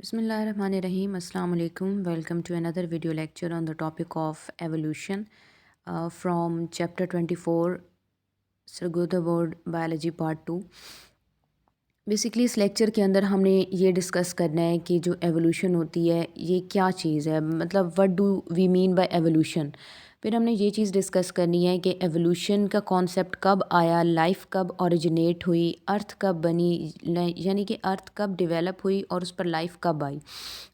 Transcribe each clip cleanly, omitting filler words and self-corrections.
Bismillahirrahmanirrahim. Assalamu alaikum. Welcome to another video lecture on the topic of evolution from chapter 24 Sargodha Board Biology Part 2. Basically इस lecture के अंदर हमने ये discuss करना है कि जो एवोल्यूशन होती है ये क्या चीज़ है, मतलब what do we mean by evolution. फिर हमने ये चीज़ डिस्कस करनी है कि एवोल्यूशन का कॉन्सेप्ट कब आया, लाइफ कब ओरिजिनेट हुई, अर्थ कब बनी, यानी कि अर्थ कब डेवलप हुई और उस पर लाइफ कब आई,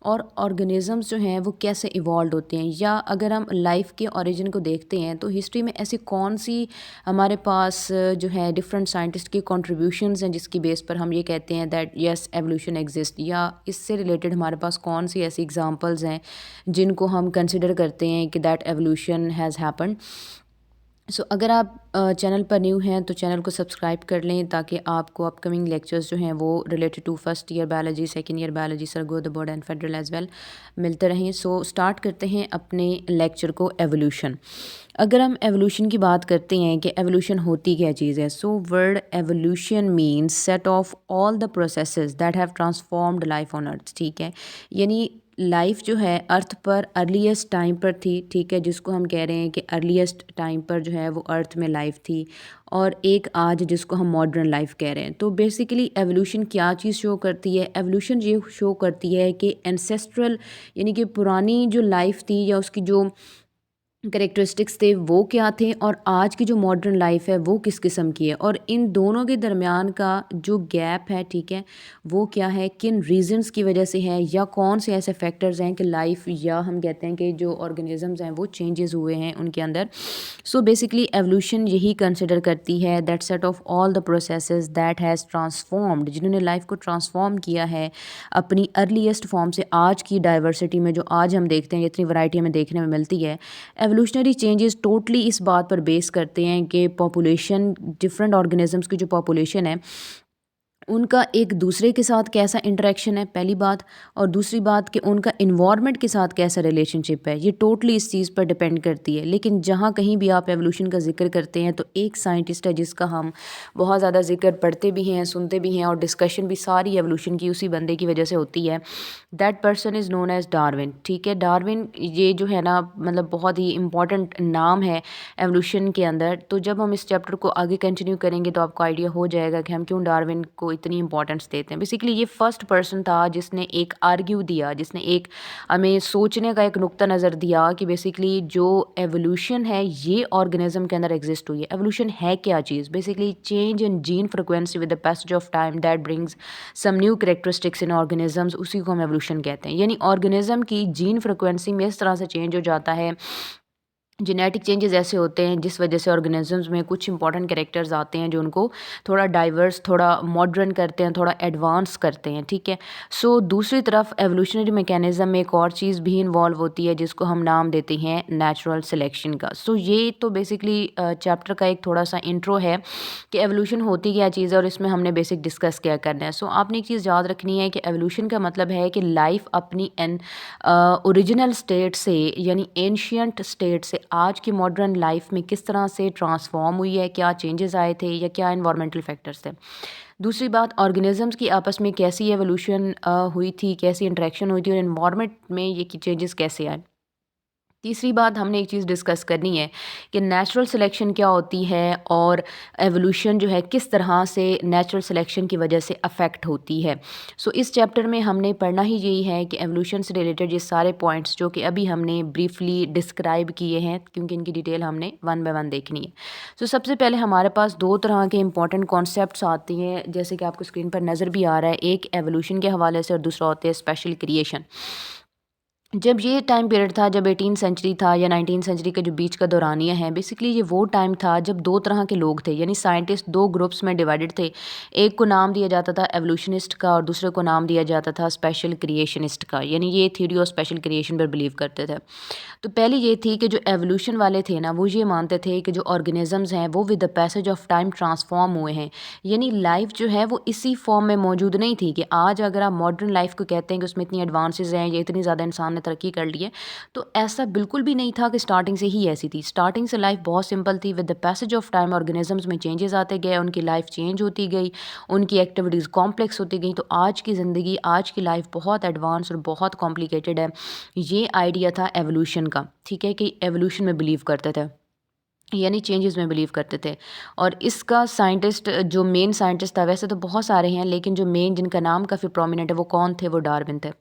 और ऑर्गेनिज़म्स जो हैं वो कैसे इवॉल्व होते हैं। या अगर हम लाइफ के ओरिजिन को देखते हैं तो हिस्ट्री में ऐसी कौन सी हमारे पास जो है डिफरेंट साइंटिस्ट की कंट्रीब्यूशंस हैं जिसकी बेस पर हम ये कहते हैं दैट यस एवोल्यूशन एग्जिस्ट, या इससे रिलेटेड हमारे पास कौन सी ऐसी एग्जांपल्स हैं जिनको हम कंसिडर करते हैं कि दैट एवोल्यूशन हैज़ हैपन्ड। सो अगर आप चैनल पर न्यू हैं तो चैनल को सब्सक्राइब कर लें ताकि आपको अपकमिंग लेक्चर्स जो हैं वो related to first year biology, second year biology, Sargodha board and federal as well मिलते रहें। सो स्टार्ट करते हैं अपने लेक्चर को एवोल्यूशन। अगर हम एवोल्यूशन की बात करते हैं कि एवोल्यूशन होती क्या चीज़ है, so word evolution means set of all the processes that have transformed life on earth. ठीक है, यानी लाइफ जो है अर्थ पर अर्लीस्ट टाइम पर थी, ठीक है, जिसको हम कह रहे हैं कि अर्लीस्ट टाइम पर जो है वो अर्थ में लाइफ थी, और एक आज जिसको हम मॉडर्न लाइफ कह रहे हैं। तो बेसिकली एवोल्यूशन क्या चीज़ शो करती है, एवोल्यूशन ये शो करती है कि एंसेस्ट्रल यानी कि पुरानी जो लाइफ थी या उसकी जो करेक्टरिस्टिक्स थे वो क्या थे, और आज की जो मॉडर्न लाइफ है वो किस किस्म की है, और इन दोनों के दरमियान का जो गैप है, ठीक है, वो क्या है, किन रीजंस की वजह से है, या कौन से ऐसे फैक्टर्स हैं कि लाइफ या हम कहते हैं कि जो ऑर्गेनिजम्स हैं वो चेंजेस हुए हैं उनके अंदर। सो बेसिकली एवोल्यूशन यही कंसिडर करती है that set of all the processes that has transformed, जिन्होंने लाइफ को ट्रांसफॉर्म किया है अपनी अर्लीस्ट फॉर्म से आज की डाइवर्सिटी में जो आज हम देखते हैं, इतनी वैरायटी हमें देखने में मिलती है। एवोल्यूशनरी चेंजेस टोटली इस बात पर बेस करते हैं कि पॉपुलेशन, डिफरेंट ऑर्गेनिजम्स की जो पॉपुलेशन है उनका एक दूसरे के साथ कैसा इंटरेक्शन है, पहली बात, और दूसरी बात कि उनका इन्वायरमेंट के साथ कैसा रिलेशनशिप है, ये टोटली इस चीज़ पर डिपेंड करती है। लेकिन जहाँ कहीं भी आप एवोल्यूशन का जिक्र करते हैं तो एक साइंटिस्ट है जिसका हम बहुत ज़्यादा जिक्र पढ़ते भी हैं, सुनते भी हैं, और डिस्कशन भी सारी एवोल्यूशन की उसी बंदे की वजह से होती है। That person is known as Darwin. ठीक है, डार्विन ये जो है ना, मतलब बहुत ही इंपॉर्टेंट नाम है एवोल्यूशन के अंदर। तो जब हम इस चैप्टर को आगे कंटिन्यू करेंगे तो आपको आइडिया हो जाएगा कि हम क्यों डार्विन को इतनी इंपॉर्टेंस देते हैं। बेसिकली ये फर्स्ट पर्सन था जिसने एक आर्ग्यू दिया, जिसने एक हमें सोचने का एक नुक्ता नज़र दिया कि बेसिकली जो एवोल्यूशन है ये ऑर्गेनिज्म के अंदर एग्जिस्ट हुई है। एवोल्यूशन है क्या चीज़, basically change in gene frequency with the passage of time that brings some new characteristics in organisms, उसी को हम एवोल्यूशन कहते हैं। यानी ऑर्गेनिज्म की जीन फ्रिक्वेंसी में इस तरह से चेंज हो जाता है, जेनेटिक चेंजेस ऐसे होते हैं जिस वजह से ऑर्गेनिजम्स में कुछ इंपॉर्टेंट कैरेक्टर्स आते हैं जो उनको थोड़ा डाइवर्स, थोड़ा मॉडर्न करते हैं, थोड़ा एडवांस करते हैं। ठीक है, सो दूसरी तरफ एवोल्यूशनरी मैकेनिज्म में एक और चीज़ भी इन्वॉल्व होती है जिसको हम नाम देते हैं नेचुरल सिलेक्शन का। सो ये तो बेसिकली चैप्टर का एक थोड़ा सा इंट्रो है कि एवोल्यूशन होती क्या चीज़ है और इसमें हमने बेसिक डिस्कस क्या करना है। सो आपने एक चीज़ याद रखनी है कि एवोल्यूशन का मतलब है कि लाइफ अपनी ओरिजिनल स्टेट से यानी एंशियंट स्टेट से आज की मॉडर्न लाइफ में किस तरह से ट्रांसफॉर्म हुई है, क्या चेंजेस आए थे या क्या इन्वायरमेंटल फैक्टर्स थे। दूसरी बात, ऑर्गेनिजम्स की आपस में कैसी एवोल्यूशन हुई थी, कैसी इंटरेक्शन हुई थी, और इन्वायरमेंट में ये चेंजेस कैसे आए। तीसरी बात हमने एक चीज़ डिस्कस करनी है कि नेचुरल सिलेक्शन क्या होती है और एवोल्यूशन जो है किस तरह से नेचुरल सिलेक्शन की वजह से अफेक्ट होती है। सो इस चैप्टर में हमने पढ़ना ही यही है कि एवोल्यूशन से रिलेटेड ये सारे पॉइंट्स जो कि अभी हमने ब्रीफली डिस्क्राइब किए हैं, क्योंकि इनकी डिटेल हमने वन बाय वन देखनी है। सो सबसे पहले हमारे पास दो तरह के इंपॉर्टेंट कॉन्सेप्ट्स आते हैं, जैसे कि आपको स्क्रीन पर नज़र भी आ रहा है, एक एवोल्यूशन के हवाले से और दूसरा होता है स्पेशल क्रिएशन। जब ये टाइम पीरियड था, जब 18 सेंचुरी था या 19 सेंचुरी के जो बीच का दौरानिया है, बेसिकली ये वो टाइम था जब दो तरह के लोग थे, यानी साइंटिस्ट दो ग्रुप्स में डिवाइडेड थे। एक को नाम दिया जाता था एवोल्यूशनिस्ट का और दूसरे को नाम दिया जाता था स्पेशल क्रिएशनिस्ट का, यानी ये थ्योरी ऑफ स्पेशल क्रिएशन पर बिलीव करते थे। तो पहले ये थी कि जो एवोल्यूशन वाले थे ना, वो ये मानते थे कि जो ऑर्गेनिजम्स हैं वो with the passage of time transform हुए हैं, यानी लाइफ जो है वो इसी फॉर्म में मौजूद नहीं थी कि आज अगर आप मॉडर्न लाइफ को कहते हैं कि उसमें इतनी एडवांसेस हैं या इतनी ज़्यादा इंसान ने तरक्की कर ली है। तो ऐसा बिल्कुल भी नहीं था कि स्टार्टिंग से ही ऐसी थी। स्टार्टिंग से लाइफ बहुत सिंपल थी। With the passage of time organisms में चेंजेस आते गए, उनकी लाइफ चेंज होती गई, उनकी एक्टिविटीज़ कॉम्प्लेक्स होती गई। तो आज की ज़िंदगी, आज की लाइफ बहुत एडवांस और बहुत कॉम्प्लिकेटेड है। ये आइडिया था एवोल्यूशन का, ठीक है, कि एवोल्यूशन में बिलीव करते थे, यानी चेंजेस में बिलीव करते थे। और इसका साइंटिस्ट, जो मेन साइंटिस्ट था, वैसे तो बहुत सारे हैं लेकिन जो मेन जिनका नाम काफ़ी प्रोमिनेंट है वो कौन थे, वो डार्विन थे।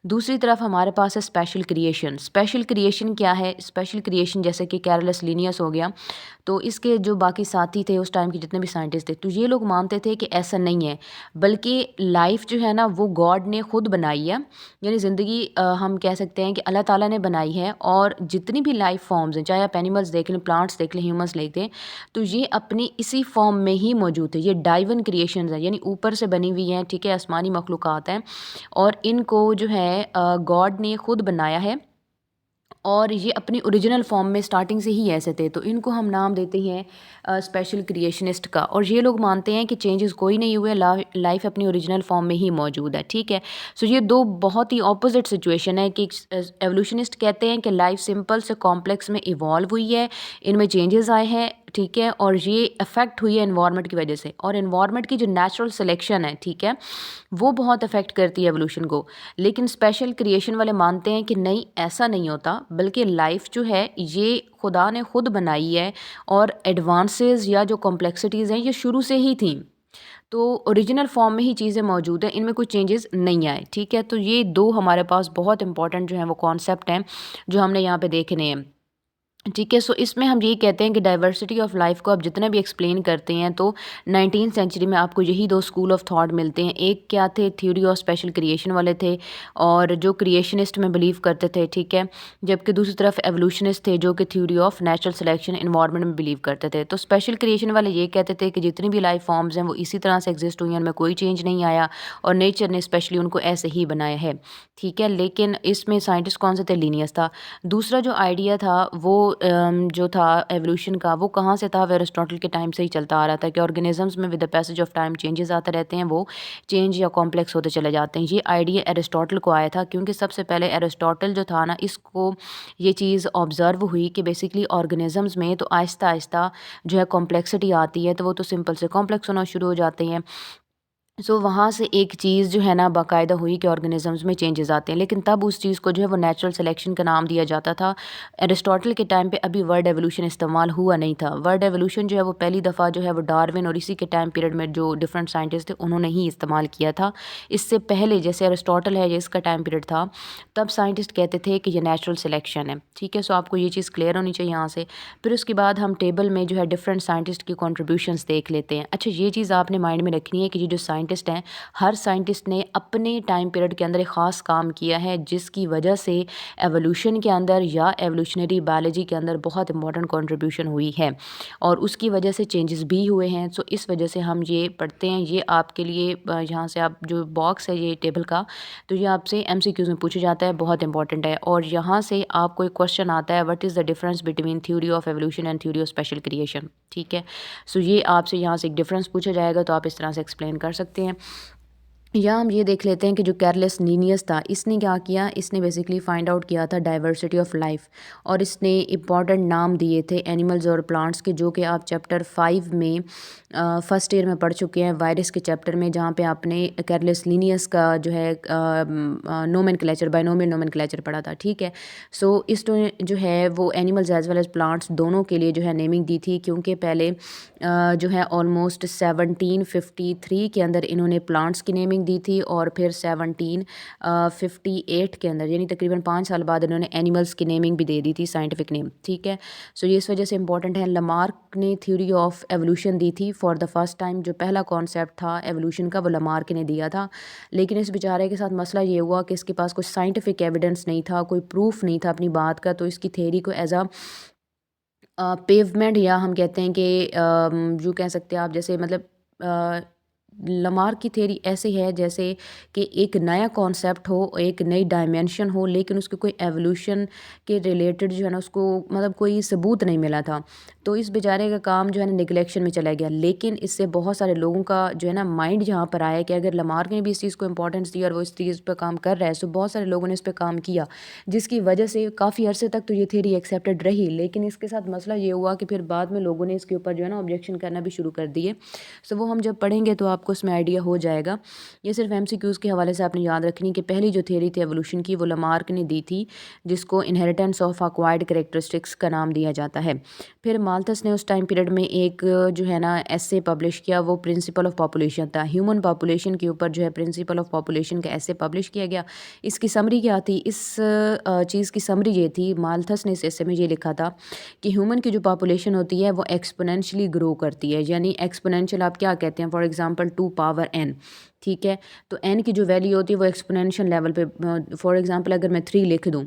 दूसरी तरफ हमारे पास है स्पेशल क्रिएशन। स्पेशल क्रिएशन क्या है? स्पेशल क्रिएशन जैसे कि कैरलस लीनियस हो गया, तो इसके जो बाकी साथी थे उस टाइम के जितने भी साइंटिस्ट थे, तो ये लोग मानते थे कि ऐसा नहीं है, बल्कि लाइफ जो है ना वो गॉड ने खुद बनाई है। यानी ज़िंदगी हम कह सकते हैं कि अल्लाह ताला ने बनाई है, और जितनी भी लाइफ फॉर्म्स हैं, चाहे आप एनिमल्स देख लें, प्लांट्स देख लें, ह्यूमंस देख लें, तो ये अपनी इसी फॉर्म में ही मौजूद है। ये डाइवन क्रिएशंस हैं, यानी ऊपर से बनी हुई हैं, ठीक है, आसमानी मखलूक़ात हैं, और इनको जो है गॉड ने खुद बनाया है, और ये अपनी ओरिजिनल फॉर्म में स्टार्टिंग से ही ऐसे थे। तो इनको हम नाम देते हैं स्पेशल क्रिएशनिस्ट का। और ये लोग मानते हैं कि चेंजेस कोई नहीं हुए, लाइफ अपनी ओरिजिनल फॉर्म में ही मौजूद है, ठीक है। सो ये दो बहुत ही ऑपोजिट सिचुएशन है कि एवोल्यूशनिस्ट कहते हैं कि लाइफ सिंपल से कॉम्प्लेक्स में इवॉल्व हुई है, इनमें चेंजेस आए हैं, ठीक है, और ये अफेक्ट हुई है एनवायरनमेंट की वजह से। और एनवायरनमेंट की जो नेचुरल सिलेक्शन है, ठीक है, वो बहुत अफेक्ट करती है एवोल्यूशन को। लेकिन स्पेशल क्रिएशन वाले मानते हैं कि नहीं, ऐसा नहीं होता, बल्कि लाइफ जो है ये खुदा ने खुद बनाई है, और एडवांसेस या जो कॉम्प्लेक्सिटीज़ हैं ये शुरू से ही थी। तो ओरिजिनल फॉर्म में ही चीज़ें मौजूद हैं, इनमें कोई चेंजेस नहीं आए, ठीक है। तो ये दो हमारे पास बहुत इंपॉर्टेंट जो हैं वो कॉन्सेप्ट हैं जो हमने यहाँ पे देखने हैं, ठीक है। सो इसमें हम यही कहते हैं कि डाइवर्सिटी ऑफ लाइफ को आप जितना भी एक्सप्लेन करते हैं, तो 19th सेंचुरी में आपको यही दो स्कूल ऑफ थॉट मिलते हैं। एक क्या थे? थ्योरी ऑफ स्पेशल क्रिएशन वाले थे, और जो क्रिएशनिस्ट में बिलीव करते थे, ठीक है, जबकि दूसरी तरफ एवोल्यूशनिस्ट थे जो कि theory of natural selection environment में बिलीव करते थे। तो स्पेशल क्रिएशन वाले ये कहते थे कि जितनी भी लाइफ फॉर्म्स हैं वो इसी तरह से एग्जिस्ट हुई हैं, उनमें कोई चेंज नहीं आया, और नेचर ने स्पेशली उनको ऐसे ही बनाया है, ठीक है। लेकिन इसमें साइंटिस्ट कौन से थे? लीनियस था। दूसरा जो आइडिया था वो जो था एवोल्यूशन का, वो कहाँ से था? वो एरिस्टोटल के टाइम से ही चलता आ रहा था कि ऑर्गेनिजम्स में with the passage of time changes आते रहते हैं, वो चेंज या कॉम्प्लेक्स होते चले जाते हैं। ये आइडिया एरिस्टोटल को आया था, क्योंकि सबसे पहले एरिस्टोटल जो था ना, इसको ये चीज़ ऑब्जर्व हुई कि बेसिकली ऑर्गेनिजम्स में तो आहिस्ता आहिस्ता जो है कॉम्प्लेक्सिटी आती है, तो वो तो सिंपल से कॉम्प्लेक्स होना शुरू हो जाते हैं। सो वहाँ से एक चीज़ जो है ना बाकायदा हुई कि ऑर्गेनिजम्स में चेंजेस आते हैं, लेकिन तब उस चीज़ को जो है वो नेचुरल सिलेक्शन का नाम दिया जाता था। एरिस्टोटल के टाइम पे अभी वर्ड एवोल्यूशन इस्तेमाल हुआ नहीं था। वर्ड एवोल्यूशन जो है वो पहली दफ़ा जो है वो डार्विन और इसी के टाइम पीरियड में जो डिफरेंट साइंटिस्ट थे उन्होंने ही इस्तेमाल किया था। इससे पहले जैसे एरिस्टोटल है, जिसका टाइम पीरियड था, तब साइंटिस्ट कहते थे कि ये नेचुरल सिलेक्शन है, ठीक है। सो आपको ये चीज़ क्लियर होनी चाहिए यहाँ से। फिर उसके बाद हम टेबल में जो है डिफरेंट साइंटिस्ट की कॉन्ट्रीब्यूशंस देख लेते हैं। अच्छा, ये चीज़ आपने माइंड में रखनी है कि ये जो साइंटिस्ट हैं, हर साइंटिस्ट ने अपने टाइम पीरियड के अंदर एक ख़ास काम किया है, जिसकी वजह से एवोल्यूशन के अंदर या एवोल्यूशनरी बायोलॉजी के अंदर बहुत इंपॉर्टेंट कंट्रीब्यूशन हुई है, और उसकी वजह से चेंजेस भी हुए हैं। सो इस वजह से हम ये पढ़ते हैं। ये आपके लिए यहाँ से आप जो बॉक्स है ये टेबल का, तो ये आपसे एमसीक्यूज़ में पूछा जाता है, बहुत इंपॉर्टेंट है। और यहाँ से आपको एक क्वेश्चन आता है, what is the difference between theory of evolution and theory of special creation, ठीक है। सो ये आपसे यहाँ से एक डिफरेंस पूछा जाएगा, तो आप इस तरह से एक्सप्लेन कर सकते हैं। या हम ये देख लेते हैं कि जो कैरलस लीनियस था, इसने क्या किया? इसने बेसिकली फाइंड आउट किया था डाइवर्सिटी ऑफ लाइफ, और इसने इंपॉर्टेंट नाम दिए थे एनिमल्स और प्लांट्स के, जो कि आप चैप्टर 5 में फर्स्ट ईयर में पढ़ चुके हैं, वायरस के चैप्टर में, जहाँ पे आपने कैरलस लीनियस का जो है नोमेनक्लेचर, बाइनोमियल नोमेनक्लेचर पढ़ा था, ठीक है। सो इसने जो है वो animals as well as plants दोनों के लिए जो है नेमिंग दी थी, क्योंकि पहले जो है ऑलमोस्ट 1753 के अंदर इन्होंने प्लांट्स की नेमिंग दी थी, और फिर 1758 के अंदर, यानी तकरीबन 5 साल बाद इन्होंने एनिमल्स की नेमिंग भी दे दी थी, साइंटिफिक नेम, ठीक है। सो ये इस वजह से इंपॉर्टेंट है। लमार्क ने थ्योरी ऑफ एवोल्यूशन दी थी फॉर द फर्स्ट टाइम। जो पहला कॉन्सेप्ट था एवोल्यूशन का वो लमार्क ने दिया था, लेकिन इस बेचारे के साथ मसला ये हुआ कि इसके पास कुछ साइंटिफिक एविडेंस नहीं था, कोई प्रूफ नहीं था अपनी बात का, तो इसकी थ्योरी को एज पेवमेंट, या हम कहते हैं कि यूँ कह सकते हैं आप, जैसे मतलब लमार्क की थ्योरी ऐसे है जैसे कि एक नया कॉन्सेप्ट हो, एक नई डायमेंशन हो, लेकिन उसके कोई एवोल्यूशन के रिलेटेड जो है ना उसको मतलब कोई सबूत नहीं मिला था। तो इस बेचारे का काम जो है ना निगलेक्शन में चला गया। लेकिन इससे बहुत सारे लोगों का जो है ना माइंड जहाँ पर आया कि अगर लमार्क ने भी इस चीज़ को इंपॉर्टेंस दी और वो इस चीज़ पर काम कर रहा है, तो बहुत सारे लोगों ने इस पर काम किया, जिसकी वजह से काफ़ी अरसे तक तो ये थ्योरी एक्सेप्टेड रही। लेकिन इसके साथ मसला ये हुआ कि फिर बाद में लोगों ने इसके ऊपर जो है ना ऑब्जेक्शन करना भी शुरू कर दिए। सो वो हम जब पढ़ेंगे तो आपको उसमें आइडिया हो जाएगा। ये सिर्फ MCQs के हवाले से आपने याद रखनी कि पहली जो थ्योरी थी एवोल्यूशन की वो लमार्क ने दी थी, जिसको इनहेरिटेंस ऑफ एक्वायर्ड कैरेक्टरिस्टिक्स का नाम दिया जाता है। फिर माल्थस ने उस टाइम पीरियड में एक जो है ना एसे पब्लिश किया, वो प्रिंसिपल ऑफ पॉपुलेशन था। ह्यूमन पॉपुलेशन के ऊपर जो है प्रिंसिपल ऑफ पॉपुलेशन का एसे पब्लिश किया गया। इसकी समरी क्या थी? इस चीज़ की समरी ये थी, माल्थस ने इस एसे में ये लिखा था कि ह्यूमन की जो पॉपुलेशन होती है वो एक्सपोनेंशियली ग्रो करती है। यानी एक्सपोनेंशियल आप क्या कहते हैं? फॉर एग्जांपल 2 पावर n, ठीक है। तो n की जो वैल्यू होती है वो एक्सपोनेंशियल लेवल पे, फॉर एग्जांपल अगर मैं 3 लिख दूँ,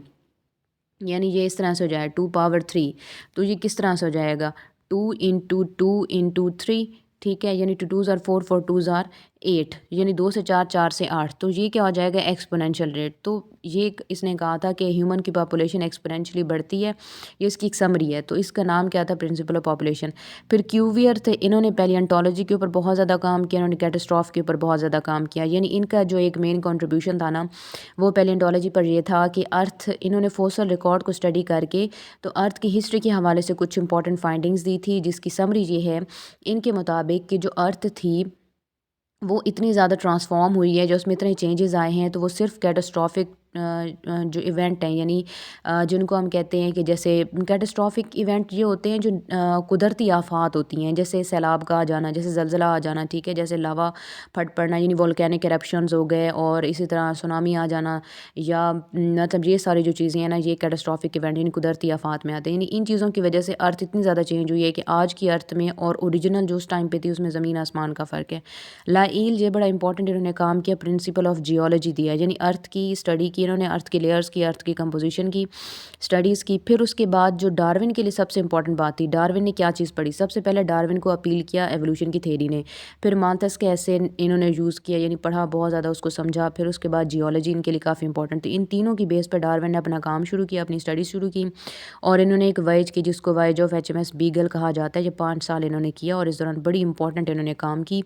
यानी ये इस तरह से हो जाए 2 पावर 3, तो ये किस तरह से हो जाएगा? 2 इंटू 2 इंटू 3, ठीक है। यानी 2 2s आर 4, 4 2s आर 8, यानी 2 से 4, 4 से 8। तो ये क्या हो जाएगा? Exponential rate. तो ये इसने कहा था कि ह्यूमन की पॉपुलेशन एक्सपोनेंशियली बढ़ती है। ये इसकी एक समरी है। तो इसका नाम क्या था? Principle of population. फिर क्यूवियर थे, इन्होंने पैलियोंटोलॉजी के ऊपर बहुत ज़्यादा काम किया, इन्होंने कैटास्ट्रॉफ के ऊपर बहुत ज़्यादा काम किया। यानी इनका जो एक मेन कंट्रीब्यूशन था ना, वो पैलियोंटोलॉजी पर ये था कि अर्थ, इन्होंने फोसल रिकॉर्ड को स्टडी करके तो अर्थ की हिस्ट्री के हवाले से कुछ इंपॉर्टेंट फाइंडिंग्स दी थी, जिसकी समरी ये है इनके मुताबिक कि जो अर्थ थी वो इतनी ज़्यादा ट्रांसफॉर्म हुई है, जो उसमें इतने चेंजेस आए हैं, तो वो सिर्फ कैटास्ट्रॉफिक जो इवेंट हैं, यानी जिनको हम कहते हैं कि जैसे कैटास्ट्रॉफिक इवेंट ये होते हैं जो कुदरती आफात होती हैं, जैसे सैलाब का आ जाना, जैसे ज़लज़ला आ जाना, ठीक है, जैसे लावा फट पड़ना, यानी वोल्केनिक एरप्शंस हो गए, और इसी तरह सुनामी आ जाना, या मतलब ये सारी जो चीज़ें हैं ना, ये कैटास्ट्रॉफिक इवेंट यानी कुदरती आफात में आते हैं। यानी इन चीज़ों की वजह से अर्थ इतनी ज़्यादा चेंज हुई है कि आज की अर्थ में और ओरिजिनल जो उस टाइम पे थी उसमें ज़मीन आसमान का फ़र्क है। लाइल ये बड़ा इंपॉर्टेंट इन्होंने काम किया, प्रिंसिपल ऑफ जियोलॉजी दिया, यानी अर्थ की स्टडी की इन्होंने, अर्थ के लेयर्स की, अर्थ की कंपोजिशन की स्टडीज़ की। फिर उसके बाद जो डार्विन के लिए सबसे इंपॉर्टेंट बात थी, डार्विन ने क्या चीज़ पढ़ी? सबसे पहले डार्विन को अपील किया एवोल्यूशन की थ्योरी ने। फिर माल्थस के ऐसे इन्होंने यूज़ किया, यानी पढ़ा, बहुत ज़्यादा उसको समझा। फिर उसके बाद जियोलॉजी इनके लिए काफ़ी इंपॉर्टेंट थी। इन तीनों की बेस पर डार्विन ने अपना काम शुरू किया, अपनी स्टडी शुरू की, और इन्होंने एक वॉयज की जिसको वॉयज ऑफ HMS बीगल कहा जाता है। ये 5 साल इन्होंने किया और इस दौरान बड़ी इंपॉर्टेंट इन्होंने काम की।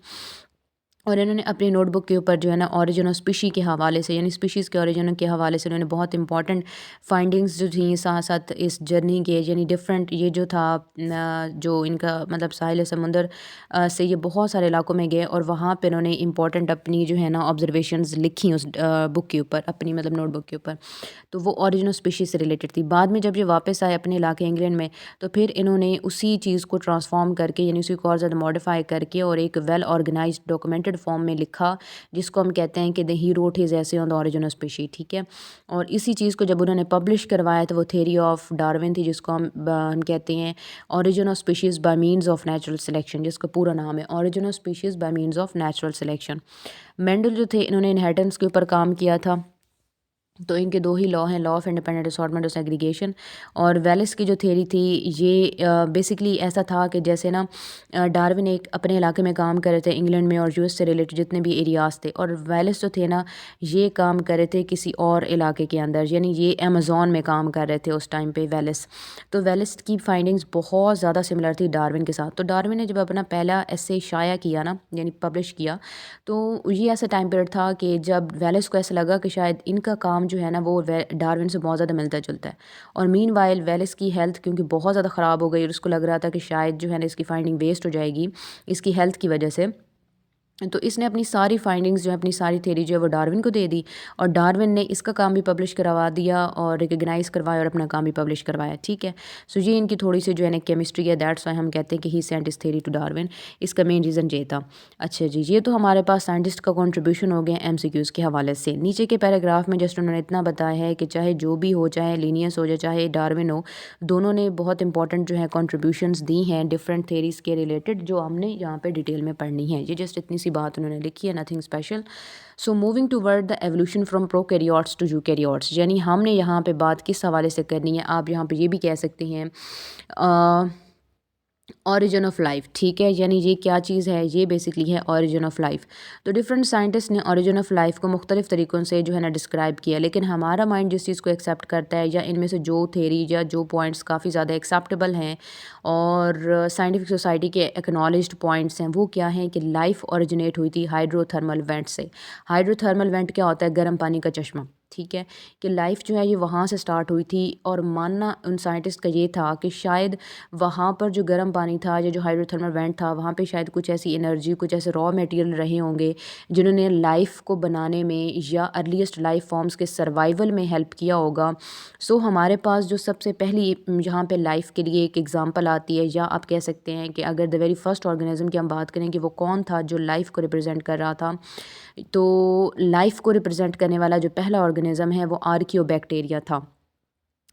और इन्होंने अपनी नोटबुक के ऊपर जो है ना ऑरिजिन ऑफ स्पीशी के हवाले से, यानी स्पीशीज़ के ऑरिजिन के हवाले से इन्होंने बहुत इंपॉर्टेंट फाइंडिंग्स जो थी साथ साथ इस जर्नी के, यानी डिफरेंट ये जो था जो इनका मतलब साहिल समुंदर से ये बहुत सारे इलाकों में गए, और वहाँ पे इन्होंने इंपॉर्टेंट अपनी जो है ना ऑब्जर्वेशंस लिखी उस बुक के ऊपर, अपनी मतलब नोटबुक के ऊपर। तो वो ऑरिजिन ऑफ स्पीशीज़ से रिलेटेड थी। बाद में जब ये वापस आए अपने इलाके इंग्लैंड में, तो फिर इन्होंने उसी चीज़ को ट्रांसफॉर्म करके, यानी उसी को और ज़्यादा मॉडिफाई करके और एक वेल ऑर्गेनाइज्ड डॉक्यूमेंटेड फॉर्म में लिखा, जिसको हम कहते हैं कि the he wrote his essay on the origin of species, ठीक है। और इसी चीज़ को जब उन्होंने पब्लिश करवाया तो वो थ्योरी ऑफ डार्विन थी, जिसको हम कहते हैं origin of species bye means of natural selection, जिसका पूरा नाम है origin of species bye means of natural selection. Mendel जो थे, इन्होंने इनहेरिटेंस के ऊपर काम किया था। तो इनके 2 ही लॉ हैं, लॉ ऑफ इंडिपेंडेंट असॉर्टमेंट और सेग्रीगेशन। और वेलिस की जो थ्योरी थी ये बेसिकली ऐसा था कि जैसे ना डार्विन एक अपने इलाके में काम कर रहे थे इंग्लैंड में और US से रिलेटेड जितने भी एरियाज़ थे, और वेलिस जो थे ना ये काम कर रहे थे किसी और इलाके के अंदर, यानी ये अमेज़ॉन में काम कर रहे थे उस टाइम पे वेलिस। तो वेलिस की फाइंडिंग्स बहुत ज़्यादा सिमिलर थी डार्विन के साथ। तो डार्विन ने जब अपना पहला एसे शाया किया ना, यानी पब्लिश किया, तो ये ऐसा टाइम पीरियड था कि जब वेलिस को ऐसा लगा कि शायद इनका काम जो है ना वो डार्विन से बहुत ज़्यादा मिलता जुलता है। और मीन वाइल वेलिस की हेल्थ क्योंकि बहुत ज़्यादा ख़राब हो गई, और उसको लग रहा था कि शायद जो है ना इसकी फाइंडिंग वेस्ट हो जाएगी इसकी हेल्थ की वजह से, तो इसने अपनी सारी फाइंडिंग्स जो है, अपनी सारी थ्योरी जो है वो डार्विन को दे दी, और डार्विन ने इसका काम भी पब्लिश करवा दिया और रिकग्नाइज़ करवाया और अपना काम भी पब्लिश करवाया, ठीक है। सो ये इनकी थोड़ी सी जो है ना केमिस्ट्री है, दैट्स वाई हम कहते हैं कि ही सेंट इस थ्योरी टू डार्विन। इसका मेन रीज़न ये था। अच्छा जी, ये तो हमारे पास साइंटिस्ट का कॉन्ट्रीब्यूशन हो गया MCQs के हवाले से। नीचे के पैराग्राफ में जस्ट उन्होंने इतना बताया है कि चाहे जो भी हो, चाहे लीनियस हो जाए, चाहे डार्विन हो, दोनों ने बहुत इंपॉर्टेंट जो है कॉन्ट्रीब्यूशंस दी हैं डिफरेंट थ्योरीज़ के रिलेटेड, जो हमने यहाँ पे डिटेल में पढ़नी है। ये जस्ट इतनी सी बात उन्होंने लिखी है, nothing special. So moving toward the evolution from prokaryotes to eukaryotes, यानी हमने यहाँ पे बात किस हवाले से करनी है, आप यहाँ पे ये भी कह सकते हैं ऑरिजिन ऑफ लाइफ, ठीक है, यानी ये क्या चीज़ है, ये बेसिकली है ऑरिजिन ऑफ लाइफ। तो डिफरेंट साइंटिस्ट ने ऑरिजिन ऑफ लाइफ को मुख्तलिफ तरीक़ों से जो है ना डिस्क्राइब किया, लेकिन हमारा माइंड जिस चीज़ को एक्सेप्ट करता है या इनमें से जो थेरी या जो पॉइंट्स काफ़ी ज़्यादा एक्सेप्टेबल हैं और साइंटिफिक सोसाइटी के एक्नॉलेज्ड पॉइंट्स हैं, वो क्या हैं कि लाइफ ओरिजिनेट हुई थी हाइड्रोथर्मल वेंट से। हाइड्रोथर्मल वेंट क्या होता है, गर्म पानी का चश्मा, ठीक है, कि लाइफ जो है ये वहाँ से स्टार्ट हुई थी। और मानना उन साइंटिस्ट का ये था कि शायद वहाँ पर जो गर्म पानी था या जो हाइड्रोथर्मल वेंट था, वहाँ पे शायद कुछ ऐसी एनर्जी, कुछ ऐसे रॉ मटेरियल रहे होंगे जिन्होंने लाइफ को बनाने में या अर्लीस्ट लाइफ फॉर्म्स के सर्वाइवल में हेल्प किया होगा। सो हमारे पास जो सबसे पहली यहाँ पे लाइफ के लिए एक एग्जांपल आती है, या आप कह सकते हैं कि अगर द वेरी फर्स्ट ऑर्गेनिज्म की हम बात करें कि वो कौन था जो लाइफ को रिप्रेजेंट कर रहा था, तो लाइफ को रिप्रेजेंट करने वाला जो पहला ऑर्गेनिज्म है वो आर्कियोबैक्टीरिया था,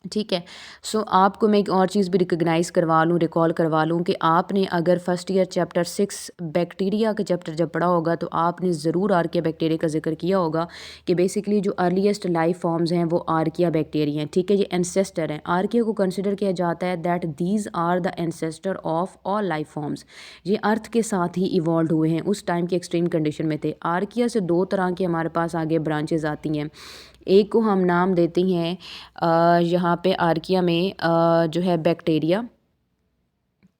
ठीक है। सो आपको मैं एक और चीज़ भी रिकग्नाइज़ करवा लूँ, रिकॉल करवा लूँ कि आपने अगर फर्स्ट ईयर चैप्टर 6 बैक्टीरिया का चैप्टर जब पढ़ा होगा तो आपने ज़रूर आर्किया बैक्टीरिया का जिक्र किया होगा कि बेसिकली जो अर्लीस्ट लाइफ फॉर्म्स हैं वो आर्किया बैक्टीरिया हैं, ठीक है, ये एंसेस्टर हैं। आर्किया को कंसिडर किया जाता है that these are the ancestor of all life forms. ये अर्थ के साथ ही इवॉल्व हुए हैं, उस टाइम के एक्सट्रीम कंडीशन में थे। आर्किया से दो तरह के हमारे पास आगे ब्रांचेज आती हैं। एक को हम नाम देते हैं यहाँ पे आर्किया में जो है बैक्टीरिया,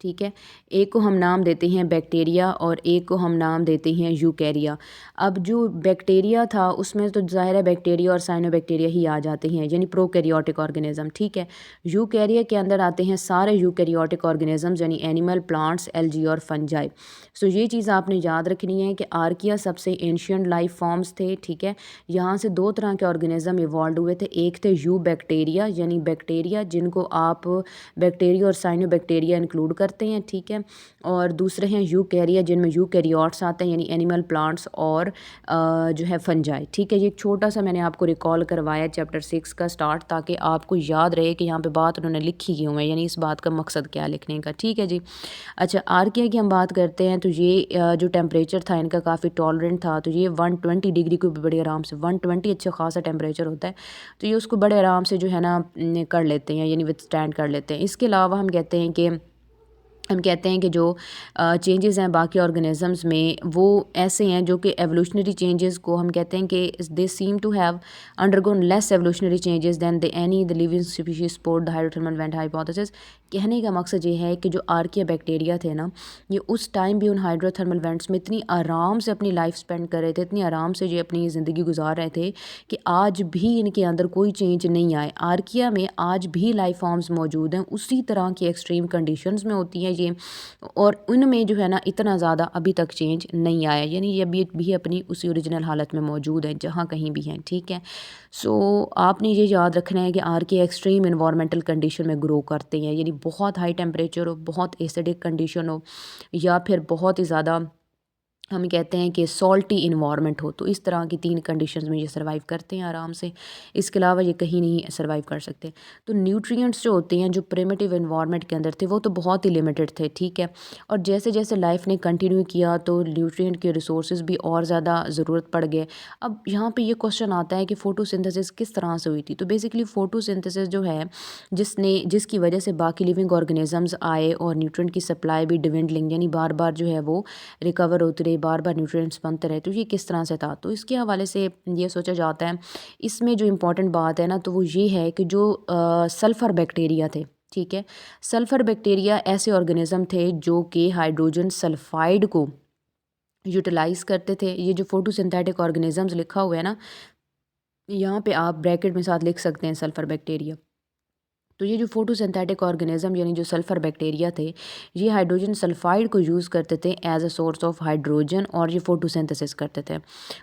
ठीक है, एक को हम नाम देते हैं बैक्टीरिया और एक को हम नाम देते हैं यूकैरिया। अब जो बैक्टीरिया था उसमें तो ज़ाहिर है बैक्टीरिया और साइनोबैक्टीरिया ही आ जाते हैं, यानी प्रोकैरियोटिक ऑर्गेनिज्म, ठीक है। यूकैरिया के अंदर आते हैं सारे यूकैरियोटिक ऑर्गेनिजम्स, यानी एनिमल, प्लांट्स, एल्गी और फंजाई। सो ये चीज़ आपने याद रखनी है कि आर्किया सबसे एंशियंट लाइफ फॉर्म्स थे, ठीक है। यहाँ से दो तरह के ऑर्गेनिज्म इवॉल्व हुए थे, एक थे यू बैक्टीरिया यानी बैक्टीरिया जिनको आप बैक्टीरिया और साइनोबैक्टीरिया इंक्लूड करते हैं, ठीक है, और दूसरे हैं यूकैरिया जिनमें यूकैरियोट्स आते हैं यानी एनिमल, प्लांट्स और जो है फंजाई, ठीक है। ये एक छोटा सा मैंने आपको रिकॉल करवाया चैप्टर 6 का स्टार्ट, ताकि आपको याद रहे कि यहाँ पे बात उन्होंने लिखी क्यों है, यानी इस बात का मकसद क्या लिखने का, ठीक है जी। अच्छा, आर्किया की हम बात करते हैं तो ये जो टेम्परेचर था इनका काफ़ी टॉलरेंट था, तो ये 120 डिग्री को भी बड़े आराम से, 120 अच्छा खासा टेम्परेचर होता है, तो ये उसको बड़े आराम से जो है ना कर लेते हैं, यानी विथस्टैंड कर लेते हैं। इसके अलावा हम कहते हैं कि जो चेंजेस हैं बाकी ऑर्गेनिजम्स में वो ऐसे हैं जो कि एवोल्यूशनरी चेंजेस को हम कहते हैं कि they seem to have undergone less evolutionary changes than the any the living species support the hydrothermal vent hypothesis. कहने का मकसद ये है कि जो आर्किया बैक्टीरिया थे ना, ये उस टाइम भी उन हाइड्रोथर्मल वेंट्स में इतनी आराम से अपनी लाइफ स्पेंड कर रहे थे, इतनी आराम से ये अपनी ज़िंदगी गुजार रहे थे कि आज भी इनके अंदर कोई चेंज नहीं आए। आर्किया में आज भी लाइफ फॉर्म्स मौजूद हैं, उसी तरह की एक्सट्रीम कंडीशंस में होती हैं ये, और उनमें जो है ना इतना ज़्यादा अभी तक चेंज नहीं आया, यानी ये भी अपनी उसी ओरिजिनल हालत में मौजूद है जहाँ कहीं भी हैं, ठीक है। सो आपने ये याद रखना है कि आर के एक्सट्रीम इन्वायरमेंटल कंडीशन में ग्रो करते हैं, यानी बहुत हाई टेम्परेचर हो, बहुत एसिडिक कंडीशन हो, या फिर बहुत ही ज़्यादा हम कहते हैं कि सॉल्टी इन्वायरमेंट हो, तो इस तरह की तीन कंडीशंस में ये सर्वाइव करते हैं आराम से। इसके अलावा ये कहीं नहीं सर्वाइव कर सकते। तो न्यूट्रिएंट्स जो होते हैं जो प्रिमिटिव इन्वायरमेंट के अंदर थे वो तो बहुत ही लिमिटेड थे, ठीक है, और जैसे जैसे लाइफ ने कंटिन्यू किया तो न्यूट्रिएंट के रिसोर्सेज भी और ज़्यादा ज़रूरत पड़ गए। अब यहाँ पर ये क्वेश्चन आता है कि फ़ोटोसिंथेसिस किस तरह से हुई थी। तो बेसिकली फ़ोटोसिंथेसिस जो है जिसकी वजह से बाकी लिविंग ऑर्गेनिजम्स आए और न्यूट्रिएंट की सप्लाई भी डिविंडलिंग, यानी बार बार जो है वो रिकवर होती रही, बार बार न्यूट्रिएंट्स बनते रहे, तो ये किस तरह से था। तो इसके हवाले से ये सोचा जाता है, इसमें जो इम्पोर्टेंट बात है ना तो वो ये है कि जो सल्फ़र बैक्टीरिया थे, ठीक है, सल्फ़र बैक्टीरिया ऐसे ऑर्गेनिज्म थे जो कि हाइड्रोजन सल्फाइड को यूटिलाइज़ करते थे। ये जो फोटोसिंथेटिक ऑर्गेनिजम्स लिखा हुआ है ना, यहाँ पे आप ब्रैकेट में साथ लिख सकते हैं सल्फ़र बैक्टीरिया। तो ये जो फोटोसिंथेटिक ऑर्गेनिज्म यानी जो सल्फ़र बैक्टीरिया थे, ये हाइड्रोजन सल्फाइड को यूज़ करते थे as a source of hydrogen, और ये फोटोसिंथेसिस करते थे।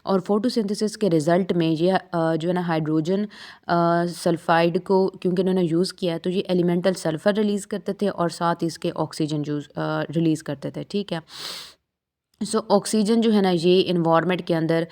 और फोटोसिंथेसिस के रिज़ल्ट में ये जो है ना हाइड्रोजन सल्फाइड को क्योंकि इन्होंने यूज़ किया है तो ये एलिमेंटल सल्फ़र रिलीज़ करते थे और साथ ही इसके ऑक्सीजन रिलीज़ करते थे, ठीक है। सो ऑक्सीजन जो है ना ये इन्वायरमेंट के अंदर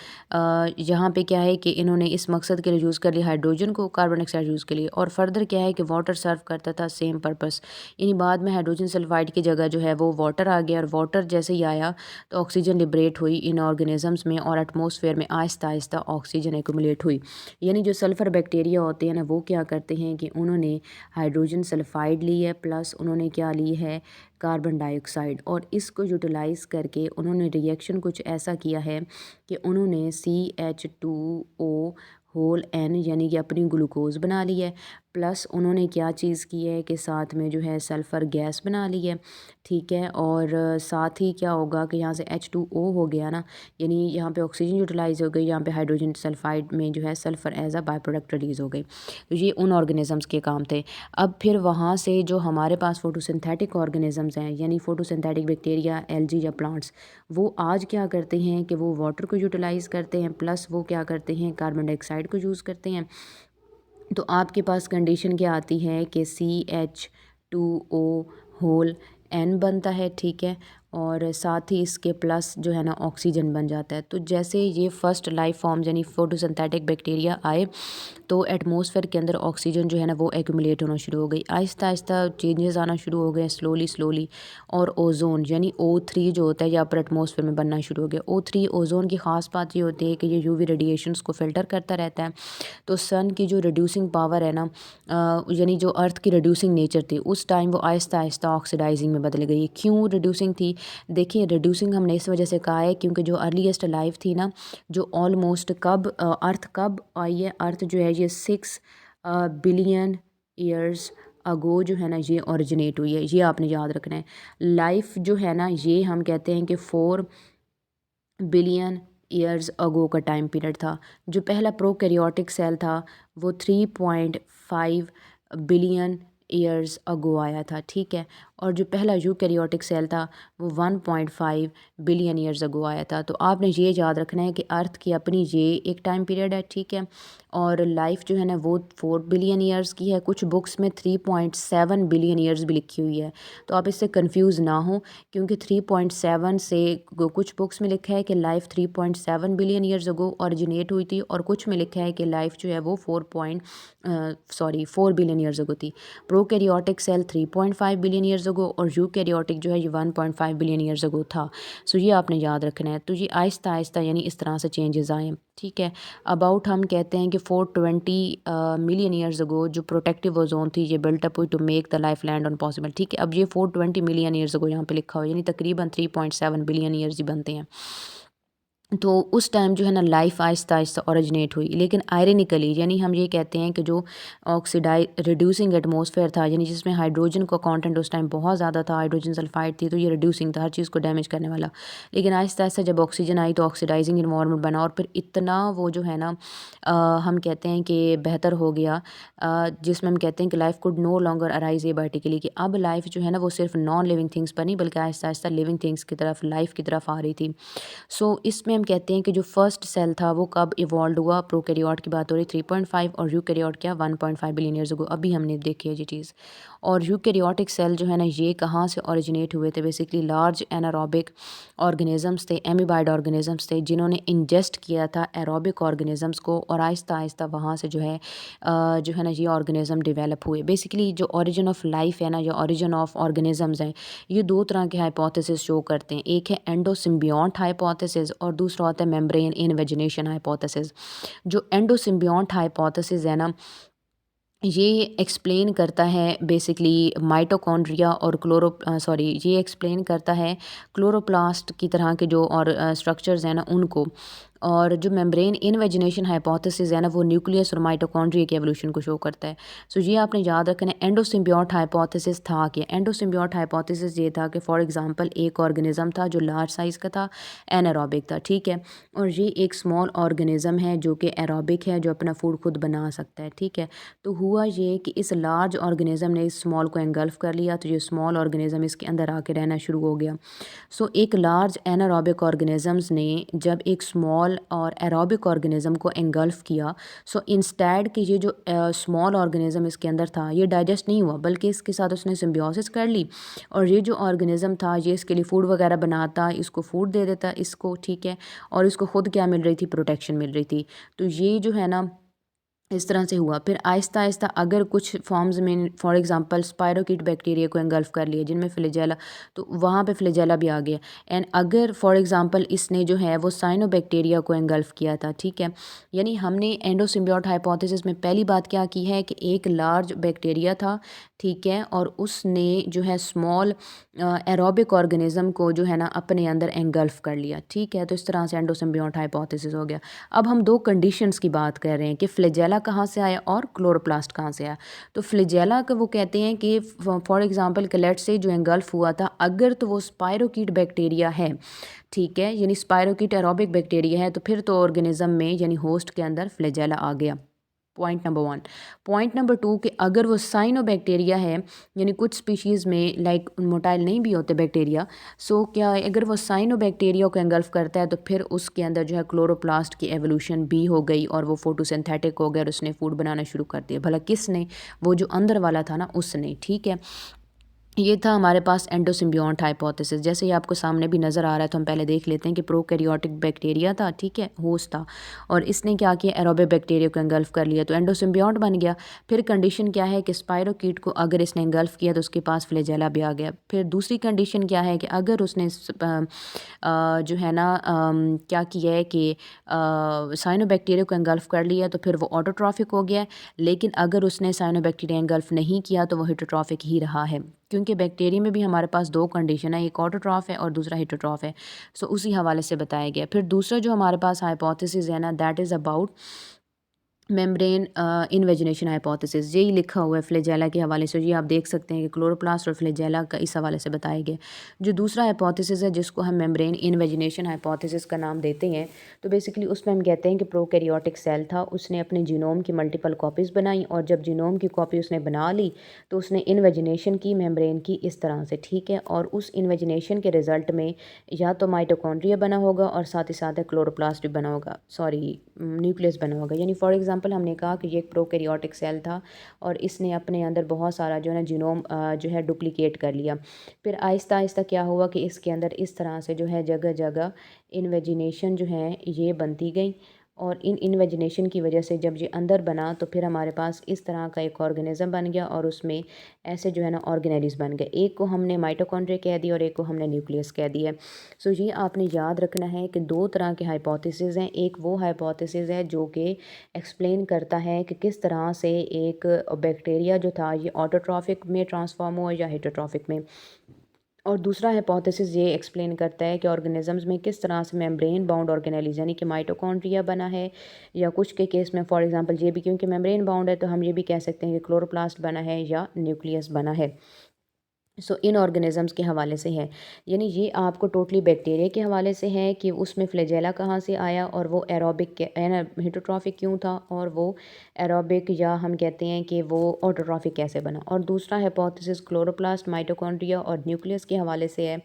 यहाँ पे क्या है कि इन्होंने इस मकसद के लिए यूज़ कर लिया हाइड्रोजन को, कार्बन डाइऑक्साइड यूज़ के लिए, और फर्दर क्या है कि वाटर सर्व करता था सेम पर्पस, यानी बाद में हाइड्रोजन सल्फाइड की जगह जो है वो वाटर आ गया, और वाटर जैसे ही आया तो ऑक्सीजन लिबरेट हुई इन ऑर्गेनिजम्स में और एटमॉस्फेयर में आहिस्ता आहिस्ता ऑक्सीजन एक्यूमुलेट हुई। यानी जो सल्फ़र बैक्टीरिया होते हैं ना वो क्या करते हैं कि उन्होंने हाइड्रोजन सल्फाइड ली है प्लस उन्होंने क्या ली है कार्बन डाइऑक्साइड, और इसको यूटिलाइज़ करके उन्होंने रिएक्शन कुछ ऐसा किया है कि उन्होंने CH2O होल N यानी कि अपनी ग्लूकोज बना ली है, प्लस उन्होंने क्या चीज़ की है कि साथ में जो है सल्फ़र गैस बना ली है, ठीक है। और साथ ही क्या होगा कि यहाँ से H2O हो गया ना, यानी यहाँ पे ऑक्सीजन यूटिलाइज़ हो गई, यहाँ पे हाइड्रोजन सल्फाइड में जो है sulphur as a by product release हो गई। तो ये उन ऑर्गेनिज़म्स के काम थे। अब फिर वहाँ से जो हमारे पास फोटोसिंथेटिक ऑर्गेनिज़म्स हैं, यानी फोटोसिंथेटिक बैक्टीरिया, एल्गी या प्लांट्स, वो आज क्या करते हैं कि वो वाटर को यूटिलाइज़ करते हैं, प्लस वो क्या करते हैं, कार्बन डाइऑक्साइड को यूज़ करते हैं। तो आपके पास कंडीशन क्या आती है कि CH2O होल N बनता है, ठीक है, और साथ ही इसके प्लस जो है ना ऑक्सीजन बन जाता है। तो जैसे ये फर्स्ट लाइफ फॉर्म यानी फोटोसिंथेटिक बैक्टीरिया आए, तो एटमॉस्फेयर के अंदर ऑक्सीजन जो है ना वो एक्यूमुलेट होना शुरू हो गई, आहिस्ता आहिस्ता चेंजेस आना शुरू हो गए, स्लोली स्लोली। और ओजोन यानी O3 जो होता है ये अपर एटमॉस्फेयर में बनना शुरू हो गया। O3 ओजोन की ख़ास बात ये होती है कि ये UV रेडिएशंस को फ़िल्टर करता रहता है। तो सन की जो रिड्यूसिंग पावर है ना, यानी जो अर्थ की रिड्यूसिंग नेचर थी उस टाइम, वो आहिस्ता आहिस्ता ऑक्सीडाइजिंग में बदल गई। क्यों रिड्यूसिंग थी? देखिए, रिड्यूसिंग हमने इस वजह से कहा है क्योंकि जो अर्लीस्ट लाइफ थी ना, जो ऑलमोस्ट कब अर्थ कब आई है, अर्थ जो है ये 6 बिलियन ईयर्स अगो जो है ना ये ओरिजिनेट हुई है, ये आपने याद रखना है। लाइफ जो है ना ये हम कहते हैं कि 4 बिलियन ईयर्स अगो का टाइम पीरियड था। जो पहला प्रोकैरियोटिक सेल था वो 3.5 बिलियन ईयर्स अगो आया था, ठीक है। और जो पहला यूकैरियोटिक सेल था वो 1.5 बिलियन ईयर्स अगो आया था। तो आपने ये याद रखना है कि अर्थ की अपनी ये एक टाइम पीरियड है, ठीक है, और लाइफ जो है ना वो 4 बिलियन ईयर्स की है। कुछ बुक्स में 3.7 बिलियन ईयर्स भी लिखी हुई है, तो आप इससे कंफ्यूज ना हो, क्योंकि 3.7 से कुछ बुक्स में लिखा है कि लाइफ 3.7 बिलियन ईयर्स अगो ओरिजिनेट हुई थी, और कुछ में लिखा है कि लाइफ जो है वो 4 बिलियन ईयर्स अगो थी। Prokaryotic cell 3.5 billion years ago, और यूकैरियोटिक जो है ये 1.5 बिलियन ईयर्स अगो था। सो ये आपने याद रखना है। तो ये आहिस्ता आहिस्ता यानी इस तरह से चेंजेस आए, ठीक है। अबाउट हम कहते हैं कि 420 मिलियन ईयर्स अगो जो प्रोटेक्टिव ओजोन थी ये बिल्टअप हुई to make the life land on possible, ठीक है। अब ये 420 मिलियन ईयर्स अगो यहाँ पे लिखा हुआ है, यानी तकरीबन 3.7 बिलियन ईयर्स ही बनते हैं। तो उस टाइम जो है ना लाइफ आहिस्ता आहिस्ता ओरिजिनेट हुई। लेकिन आयरनिकली यानी हम ये कहते हैं कि जो ऑक्सीडाइ रिड्यूसिंग एटमॉस्फेयर था, यानी जिसमें हाइड्रोजन का कंटेंट उस टाइम बहुत ज़्यादा था, हाइड्रोजन सल्फाइड थी, तो ये रिड्यूसिंग था, हर चीज़ को डैमेज करने वाला। लेकिन आहिस्ता आहिस्ता जब ऑक्सीजन आई तो ऑक्सीडाइजिंग इन्वायरमेंट बना, और फिर इतना वो जो है ना हम कहते हैं कि बेहतर हो गया, जिसमें हम कहते हैं कि life could no longer arise a vertically, कि अब लाइफ जो है ना वो सिर्फ नॉन लिविंग थिंग्स पर नहीं बल्कि आहिस्ता आहिस्ता लिविंग थिंग्स की तरफ, लाइफ की तरफ आ रही थी। सो इसमें हम कहते हैं कि जो फर्स्ट सेल था वो कब इवॉल्व हुआ, प्रोकैरियोट की बात हो रही 3.5, और यूकैरियोट क्या 1.5 बिलियन ईयर्स अगो, अभी हमने देखी है ये चीज़। और यूकैरियोटिक सेल जो है ना ये कहाँ से ओरिजिनेट हुए थे? बेसिकली लार्ज एनारोबिक ऑर्गेनिजम्स थे, एमीबाइड ऑर्गेनिजम्स थे, जिन्होंने इंजेस्ट किया था एरोबिक ऑर्गेनिजम्स को, और आहिस्ता आहिस्ता वहाँ से जो है ना ये ऑर्गेनिज्म डेवलप हुए। बेसिकली जो ओरिजिन ऑफ लाइफ है ना, या ओरिजिन ऑफ ऑर्गेनिजम्स हैं, ये दो तरह के हाइपोथेसिस शो करते हैं। एक है एंडोसिम्बियोंट हाइपोथेसिस, और दूसरा होता है मेम्ब्रेन इनवेजिनेशन हाइपोथेसिस। जो एंडोसिम्बियोंट हाइपोथेसिस है ना, ये एक्सप्लेन करता है बेसिकली माइटोकॉन्ड्रिया और ये एक्सप्लेन करता है क्लोरोप्लास्ट की तरह के जो और स्ट्रक्चर्स हैं ना उनको। और जो मेम्ब्रेन इनवेजिनेशन हाइपोथेसिस है ना वो न्यूक्लियस और माइटोकॉन्ड्रिया के एवोल्यूशन को शो करता है। सो ये आपने याद रखना है। एंडोसिम्बियोट हाइपोथेसिस था कि एंडोसिम्बियोट हाइपोथेसिस ये था कि फॉर एग्जांपल एक ऑर्गेनिज्म था जो लार्ज साइज़ का था, एनारोबिक था, ठीक है, और ये एक स्मॉल ऑर्गेनिज्म है जो कि एरोबिक है, जो अपना फूड खुद बना सकता है, ठीक है। तो हुआ ये कि इस लार्ज ऑर्गेनिज्म ने इस स्मॉल को एंगल्फ कर लिया, तो ये स्मॉल ऑर्गेनिज्म इसके अंदर आके रहना शुरू हो गया। सो एक लार्ज एनारोबिक ऑर्गेनिजम्स ने जब एक स्मॉल और एरोबिक ऑर्गेनिज्म को एंगल्फ किया, सो इंस्टेड कि ये जो स्मॉल ऑर्गेनिज्म इसके अंदर था ये डाइजेस्ट नहीं हुआ, बल्कि इसके साथ उसने सिम्बियोसिस कर ली, और ये जो ऑर्गेनिज्म था ये इसके लिए फूड वगैरह बनाता, इसको फूड दे देता इसको, ठीक है, और इसको खुद क्या मिल रही थी? प्रोटेक्शन मिल रही थी। तो ये जो है ना इस तरह से हुआ। फिर आहिस्ता आहिस्ता अगर कुछ फॉर्म्स में फॉर एग्जांपल स्पायरोकीट बैक्टीरिया को एंगल्फ कर लिया जिनमें फ्लैजेला, तो वहाँ पे फ्लैजेला भी आ गया। एंड अगर फॉर एग्जांपल इसने जो है वो साइनोबैक्टीरिया को एंगल्फ किया था, ठीक है। यानी हमने एंडोसिम्बियोट हाइपोथेसिस में पहली बात क्या की है कि एक लार्ज बैक्टीरिया था, ठीक है, और उसने जो है स्मॉल एरोबिक ऑर्गेनिज्म को जो है ना अपने अंदर एंगल्फ कर लिया, ठीक है। तो इस तरह से एंडोसिम्बियोट हाइपोथेसिस हो गया। अब हम दो कंडीशंस की बात कर रहे हैं कि फ्लैजेला कहाँ से आया और क्लोरोप्लास्ट कहाँ से आया। तो फ्लैजेला का वो कहते हैं कि फॉर एग्जांपल लेट्स से जो एंगल्फ हुआ था, अगर तो वो स्पायरोकीट बैक्टीरिया है, ठीक है, यानी स्पायरोकीट एरोबिक बैक्टीरिया है, तो फिर तो ऑर्गेनिज्म में यानी होस्ट के अंदर फ्लैजेला आ गया। Point number one. Point number two कि अगर वो साइनोबैक्टीरिया है, यानी कुछ स्पीशीज़ में लाइक मोटाइल नहीं भी होते बैक्टीरिया, सो क्या है, अगर वो साइनोबैक्टीरिया को एंगल्फ करता है तो फिर उसके अंदर जो है क्लोरोप्लास्ट की एवोल्यूशन भी हो गई और वो फोटोसिंथेटिक हो गया और उसने फूड बनाना शुरू कर दिया। भला किसने? वो जो अंदर वाला था ना, उसने, ठीक है। ये था हमारे पास एंडोसिम्बियोट हाइपोथेसिस। जैसे ही आपको सामने भी नज़र आ रहा है तो हम पहले देख लेते हैं कि प्रोकैरियोटिक बैक्टीरिया था, ठीक है, होस्ट था, और इसने क्या किया, एरोबिक बैक्टीरिया को एंगल्फ कर लिया तो एंडोसिम्बियोट बन गया। फिर कंडीशन क्या है कि स्पायरोकीट को अगर इसने एंगल्फ किया तो उसके पास फ्लैजेला भी आ गया। फिर दूसरी कंडीशन क्या है कि अगर उसने जो है ना क्या किया है कि साइनोबैक्टीरिया को एंगल्फ कर लिया तो फिर वो ऑटोट्रॉफिक हो गया। लेकिन अगर उसने साइनोबैक्टीरिया एंगल्फ नहीं किया तो वो हिटोट्रॉफिक ही रहा है, क्योंकि बैक्टीरिया में भी हमारे पास दो कंडीशन है, एक ऑटोट्रॉफ है और दूसरा हिटोट्रॉफ है। सो उसी हवाले से बताया गया। फिर दूसरा जो हमारे पास हाइपोथेसिस है ना, that is about membrane invagination hypothesis. यही लिखा हुआ है फ्लैजेला के हवाले से। ये आप देख सकते हैं कि क्लोरोप्लास्ट और फ्लैजेला का इस हवाले से बताया गया। जो दूसरा हाइपोथेसिस है जिसको हम मेम्ब्रेन इन्वेजिनेशन हाइपोथेसिस का नाम देते हैं, तो बेसिकली उसमें हम कहते हैं कि प्रोकैरियोटिक सेल था, उसने अपने जीनोम की मल्टीपल कॉपीज़ बनाई और जब जीनोम की कॉपी उसने बना ली तो उसने इन्वेजिनेशन की मेम्ब्रेन की इस तरह से, ठीक है। और उस इन्वेजिनेशन के रिज़ल्ट में या तो माइटोकॉन्ड्रिया बना होगा और साथ ही साथ क्लोरोप्लास्ट भी बना होगा, सॉरी न्यूक्लियस बना होगा। यानी फॉर एग्जांपल हमने कहा कि ये एक प्रोकैरियोटिक सेल था और इसने अपने अंदर बहुत सारा जो है ना जीनोम जो है डुप्लीकेट कर लिया। फिर आहिस्ता आहिस्ता क्या हुआ कि इसके अंदर इस तरह से जो है जगह जगह इन्वेजिनेशन जो है ये बनती गई और इन इन्वेजिनेशन की वजह से जब ये अंदर बना तो फिर हमारे पास इस तरह का एक ऑर्गेनिज्म बन गया और उसमें ऐसे जो है ना ऑर्गेनेलिस बन गए। एक को हमने माइटोकॉन्ड्रिया कह दिया और एक को हमने न्यूक्लियस कह दिया। सो ये आपने याद रखना है कि दो तरह के हाइपोथेसिस हैं। एक वो हाइपोथेसिस है जो कि एक्सप्लेन करता है कि किस तरह से एक बैक्टीरिया जो था ये ऑटोट्रॉफिक में ट्रांसफॉर्म हुआ या हिटोट्रॉफिक में, और दूसरा हाइपोथेसिस ये एक्सप्लेन करता है कि ऑर्गेनिजम्स में किस तरह से मेम्ब्रेन बाउंड ऑर्गेनेलिज यानी कि माइटोकॉन्ड्रिया बना है, या कुछ के केस में फॉर एग्जांपल ये भी, क्योंकि मेम्ब्रेन बाउंड है तो हम ये भी कह सकते हैं कि क्लोरोप्लास्ट बना है या न्यूक्लियस बना है। इन ऑर्गेनिजम्स के हवाले से है। यानी ये आपको टोटली बैक्टीरिया के हवाले से है कि उसमें फ्लैजेला कहाँ से आया और वो एरोबिक हिटोट्रॉफिक क्यों था और वो एरोबिक या हम कहते हैं कि वो ऑटोट्रॉफिक कैसे बना। और दूसरा हाइपोथेसिस क्लोरोप्लास्ट, माइटोकॉन्ड्रिया और न्यूक्लियस के हवाले से है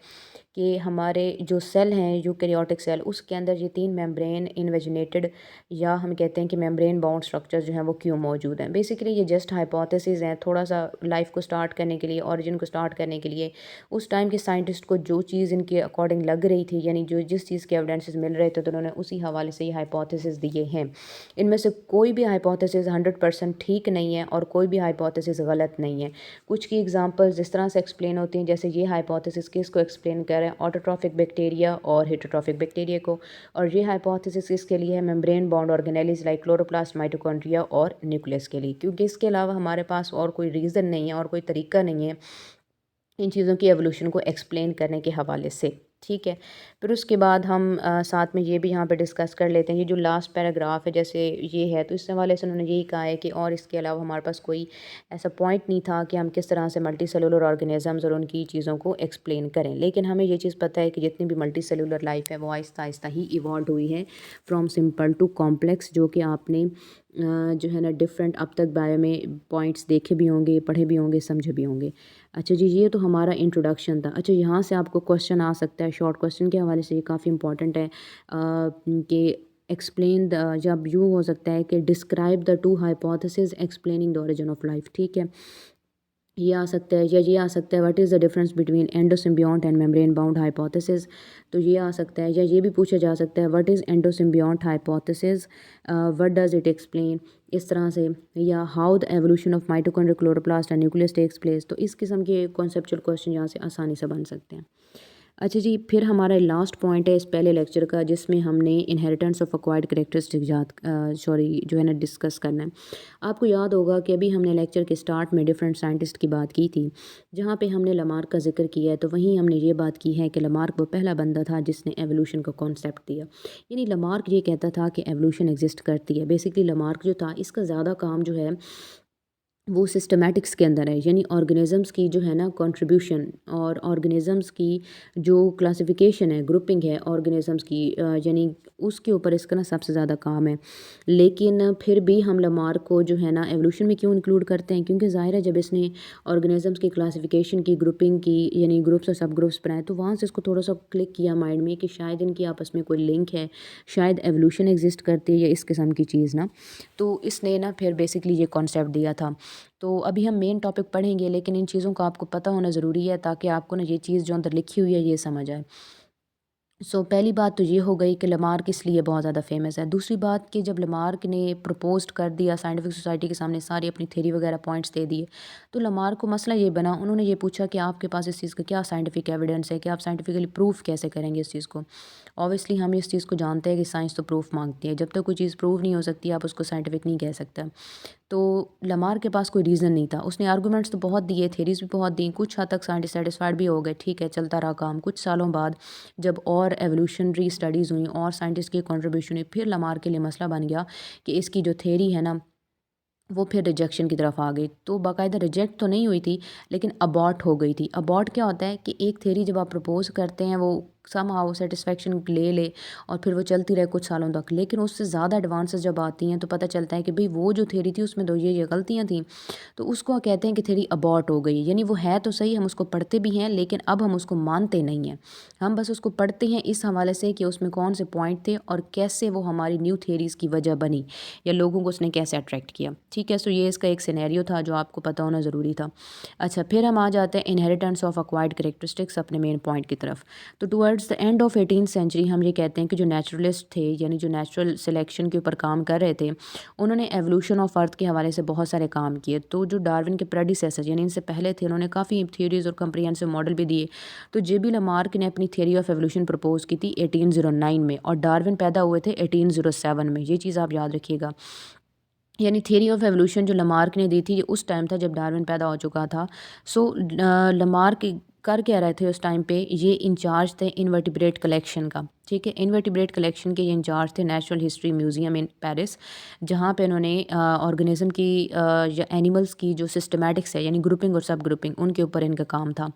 कि हमारे जो सेल हैं यूकैरियोटिक सेल, उसके अंदर ये तीन मेम्ब्रेन इन्वेजिनेटेड या हम कहते हैं कि मेम्ब्रेन बाउंड स्ट्रक्चर जो हैं वो क्यों मौजूद हैं। बेसिकली ये जस्ट हाइपोथेसिस हैं, थोड़ा सा लाइफ को स्टार्ट करने के लिए, ओरिजिन को स्टार्ट करने के लिए उस टाइम के साइंटिस्ट को जो चीज़ इनके अकॉर्डिंग लग रही थी, यानी जो जिस चीज़ के एविडेंसेस मिल रहे थे तो उन्होंने उसी हवाले से ये हाइपोथेसिस दिए हैं। इनमें से कोई भी हाइपोथेसिस 100% ठीक नहीं है और कोई भी हाइपोथेसिस गलत नहीं है। कुछ की एग्जांपल्स जिस तरह से एक्सप्लेन होती हैं, जैसे ये हाइपोथेसिस किसको एक्सप्लेन कर रहे हैं, ऑटोट्रॉफिक बैक्टीरिया और हिटोट्रॉफिक बैक्टीरिया को, और ये हाइपोथेसिस किसके लिए है, membrane bound organelles like chloroplast, mitochondria और न्यूक्लियस के लिए, क्योंकि इसके अलावा हमारे पास और कोई रीज़न नहीं है और कोई तरीका नहीं है इन चीज़ों की एवोल्यूशन को एक्सप्लेन करने के हवाले से, ठीक है। फिर उसके बाद हम साथ में ये भी यहाँ पे डिस्कस कर लेते हैं, ये जो लास्ट पैराग्राफ है जैसे ये है, तो इस हवाले से उन्होंने यही कहा है कि और इसके अलावा हमारे पास कोई ऐसा पॉइंट नहीं था कि हम किस तरह से मल्टी सेलुलर ऑर्गेनिजम्स और उनकी चीज़ों को एक्सप्लेन करें। लेकिन हमें ये चीज़ पता है कि जितनी भी मल्टी सेलुलर लाइफ है वो आहिस्ता आहिस्ता ही इवॉल्व हुई है फ्रॉम सिंपल टू कॉम्प्लेक्स, जो कि आपने जो है ना डिफरेंट अब तक बायो में पॉइंट्स देखे भी होंगे, पढ़े भी होंगे, समझे भी होंगे। अच्छा जी, ये तो हमारा इंट्रोडक्शन था। अच्छा, यहाँ से आपको क्वेश्चन आ सकता है शॉर्ट क्वेश्चन के हवाले से, ये काफ़ी इंपॉर्टेंट है कि एक्सप्लेन द, जब यूँ हो सकता है कि describe the two hypothesis explaining the origin of life, ठीक है। ये आ सकता है, या ये आ सकता है what is the difference between endosymbiont and membrane bound hypothesis. तो ये आ सकता है, या ये भी पूछा जा सकता है what is endosymbiont hypothesis, what does it explain, इस तरह से। या how the evolution of mitochondrial chloroplast and nucleus takes place. तो इस किस्म के कॉन्सेप्चुअल क्वेश्चन यहाँ से आसानी से बन सकते हैं। अच्छा जी, फिर हमारा लास्ट पॉइंट है इस पहले लेक्चर का, जिसमें हमने इनहेरिटेंस ऑफ एक्वायर्ड कैरेक्टरिस्टिक जो है ना डिस्कस करना है। आपको याद होगा कि अभी हमने लेक्चर के स्टार्ट में डिफरेंट साइंटिस्ट की बात की थी, जहाँ पे हमने लमार्क का जिक्र किया है। तो वहीं हमने ये बात की है कि लमार्क वो पहला बंदा था जिसने एवोल्यूशन का कॉन्सेप्ट दिया। यानी लमार्क ये कहता था कि एवोल्यूशन एग्जिस्ट करती है। बेसिकली लमार्क जो था, इसका ज़्यादा काम जो है वो सिस्टमैटिक्स के अंदर है, यानी ऑर्गेनिज़म्स की जो है ना कंट्रीब्यूशन, और ऑर्गेनिज़म्स की जो क्लासिफिकेशन है, ग्रुपिंग है ऑर्गेनिज़म्स की, यानी उसके ऊपर इसका ना सबसे ज़्यादा काम है। लेकिन फिर भी हम लमार्क को जो है ना एवोल्यूशन में क्यों इंक्लूड करते हैं, क्योंकि ज़ाहिर है जब इसने ऑर्गेनिज़म्स की क्लासिफिकेशन की, ग्रुपिंग की, यानी ग्रुप्स और सब ग्रुप्स बनाए, तो वहाँ से इसको थोड़ा सा क्लिक किया माइंड में कि शायद इनकी आपस में कोई लिंक है, शायद एवोल्यूशन एग्जिस्ट करती है या इस किस्म की चीज़ ना। तो इसने ना फिर बेसिकली ये कॉन्सेप्ट दिया था। तो अभी हम मेन टॉपिक पढ़ेंगे, लेकिन इन चीज़ों का आपको पता होना ज़रूरी है ताकि आपको ना ये चीज़ जो अंदर लिखी हुई है ये समझ आए। पहली बात तो ये हो गई कि लमार्क किस लिए बहुत ज़्यादा फेमस है। दूसरी बात कि जब लमार्क ने प्रपोज़ कर दिया साइंटिफिक सोसाइटी के सामने, सारी अपनी थ्योरी वगैरह पॉइंट्स दे दिए, तो लमार्क को मसला ये बना, उन्होंने ये पूछा कि आपके पास इस चीज़ का क्या साइंटिफिक एविडेंस है, कि आप साइंटिफिकली प्रूफ कैसे करेंगे इस चीज़ को। ऑब्वियसली हम इस चीज़ को जानते हैं कि साइंस तो प्रूफ मांगती है, जब तक कोई चीज़ प्रूव नहीं हो सकती आप उसको साइंटिफिक नहीं कह सकते। तो लमार्क के पास कोई रीज़न नहीं था। उसने आर्गूमेंट्स तो बहुत दिए, थ्योरीज़ भी बहुत दी, कुछ हद तक साइंटिस्ट सेटिस्फाइड भी हो गए, ठीक है चलता रहा काम। कुछ सालों बाद जब और एवोल्यूशनरी स्टडीज़ हुई और साइंटिस्ट की कंट्रीब्यूशन हुई, फिर लमार्क के लिए मसला बन गया कि इसकी जो थ्योरी है ना, वो फिर रिजेक्शन की तरफ आ गई। तो बाकायदा रिजेक्ट तो नहीं हुई थी, लेकिन अबॉर्ट हो गई थी। अबॉर्ट क्या होता है कि एक थ्योरी जब आप प्रपोज़ करते हैं, वो समहाउ सेटिस्फेक्शन ले ले और फिर वो चलती रहे कुछ सालों तक, लेकिन उससे ज़्यादा एडवांसेस जब आती हैं तो पता चलता है कि भाई वो जो थ्योरी थी उसमें तो ये गलतियाँ थी, तो उसको कहते हैं कि थ्योरी अबॉर्ट हो गई। यानी वो है तो सही, हम उसको पढ़ते भी हैं, लेकिन अब हम उसको मानते नहीं हैं। हम बस उसको पढ़ते हैं इस हवाले से कि उसमें कौन से पॉइंट थे और कैसे वो हमारी न्यू थ्योरीज़ की वजह बनी, या लोगों को उसने कैसे अट्रैक्ट किया। ठीक है, सो ये इसका एक सिनेरियो था जो आपको पता होना ज़रूरी था। अच्छा, फिर हम आ जाते हैं इनहेरिटेंस ऑफ एक्वायर्ड कैरेक्टरिस्टिक्स, अपने मेन पॉइंट की तरफ। तो towards the end of 18th century हम ये कहते हैं कि जो नेचुरलिस्ट थे, यानी जो नेचुरल सिलेक्शन के ऊपर काम कर रहे थे, उन्होंने एवोल्यूशन ऑफ अर्थ के हवाले से बहुत सारे काम किए। तो जो डार्विन के प्रेडिसेसर यानी इनसे पहले थे, उन्होंने काफ़ी थ्योरीज और कंप्रिहेंसिव मॉडल भी दिए। तो जेबी लमार्क ने अपनी थ्योरी ऑफ एवोल्यूशन प्रपोज की थी 1809 में, और डार्विन पैदा हुए थे 1807 में। ये चीज़ आप याद रखिएगा। यानी थ्योरी ऑफ एवोल्यूशन जो लमार्क ने दी थी, ये उस टाइम था जब डार्विन पैदा हो चुका था। लमार्क कर क्या रहे थे उस टाइम पे, ये इंचार्ज थे इनवर्टिब्रेट कलेक्शन का। ठीक है, इनवर्टिब्रेट कलेक्शन के ये इंचार्ज थे natural history museum in Paris, जहाँ पे इन्होंने ऑर्गेनिज्म की या एनिमल्स की जो सिस्टमैटिक्स है, यानी ग्रुपिंग और सब ग्रुपिंग, उनके ऊपर इनका काम था।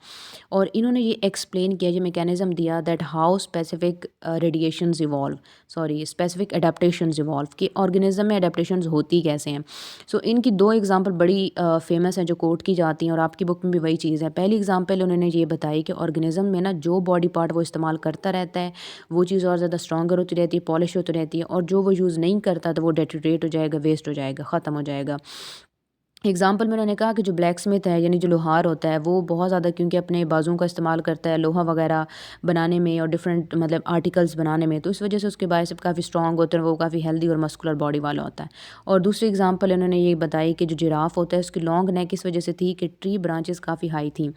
और इन्होंने ये एक्सप्लेन किया, ये मैकेनिज्म दिया that how specific radiations evolve, sorry specific adaptations evolve, कि ऑर्गेनिज्म में अडेप्टेशंस होती कैसे हैं। इनकी दो एग्जांपल बड़ी फेमस हैं जो कोट की जाती हैं, और आपकी बुक में भी वही चीज़ है। पहली एग्जांपल उन्होंने ये बताई कि ऑर्गेनिज्म में ना जो बॉडी पार्ट वो इस्तेमाल करता रहता है, वो चीज़ और ज़्यादा स्ट्रॉन्गर होती रहती है, पॉलिश होती रहती है, और जो वो यूज़ नहीं करता तो वो डेटोरेट हो जाएगा, वेस्ट हो जाएगा, ख़त्म हो जाएगा। एग्जाम्पल में उन्होंने कहा कि जो ब्लैक स्मिथ है, यानी जो लोहार होता है, वो बहुत ज़्यादा क्योंकि अपने बाजुओं का इस्तेमाल करता है लोहा वगैरह बनाने में और डिफरेंट मतलब आर्टिकल्स बनाने में, तो इस वजह से उसके बाइसेप काफ़ी स्ट्रॉन्ग होते हैं, वो काफ़ी हेल्दी और मस्कुलर बॉडी वाला होता है। और दूसरी एग्जाम्पल इन्होंने ये बताई कि जो जिराफ होता है उसकी लॉन्ग नेक इस वजह से थी कि ट्री ब्रांचेस काफ़ी हाई थी।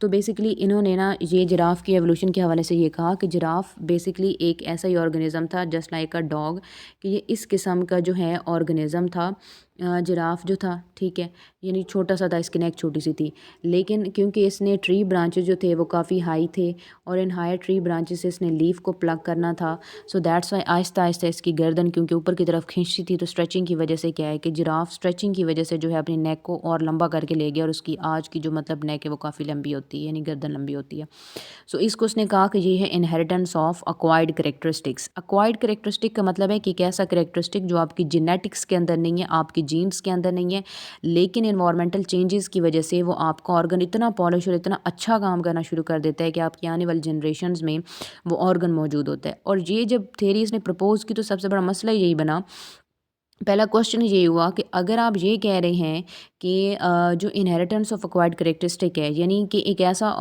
तो बेसिकली इन्होंने ना ये जिराफ की एवोल्यूशन के हवाले से ये कहा कि जिराफ बेसिकली एक ऐसा ही ऑर्गेनिज़म था जस्ट लाइक अ डॉग, कि ये इस किस्म का जो है ऑर्गेनिज़म था। जिराफ जो था, ठीक है, यानी छोटा सा था, इसकी नेक छोटी सी थी, लेकिन क्योंकि इसने ट्री ब्रांचेस जो थे वो काफ़ी हाई थे, और इन हायर ट्री ब्रांचेस से इसने लीफ को प्लग करना था। दैट्स वाई आहिस्ता आहिस्ता इसकी गर्दन क्योंकि ऊपर की तरफ खींचती थी, तो स्ट्रेचिंग की वजह से क्या है कि जिराफ स्ट्रेचिंग की वजह से जो है अपनी नेक को और लंबा करके ले गया, और उसकी आज की जो मतलब नेक है वो काफ़ी लंबी होती है, यानी गर्दन लंबी होती है। इसको उसने कहा कि ये है inheritance of acquired characteristics. Acquired characteristic का मतलब है कि एक ऐसा करेक्टरिस्टिक जो आपकी जेनेटिक्स के अंदर नहीं है, आपकी जीन्स के अंदर नहीं है, लेकिन इन्वायरमेंटल चेंजेस की वजह से वो आपका ऑर्गन इतना पॉलिश और इतना अच्छा काम करना शुरू कर देता है कि आपकी आने वाली जनरेशन्स में वो ऑर्गन मौजूद होता है। और ये जब थेरीज ने प्रपोज की तो सबसे बड़ा मसला यही बना पहला क्वेश्चन ये हुआ कि अगर आप ये कह रहे हैं कि जो इनहेरिटेंस ऑफ एक्वायर्ड कैरेक्टरिस्टिक है, यानी कि एक ऐसा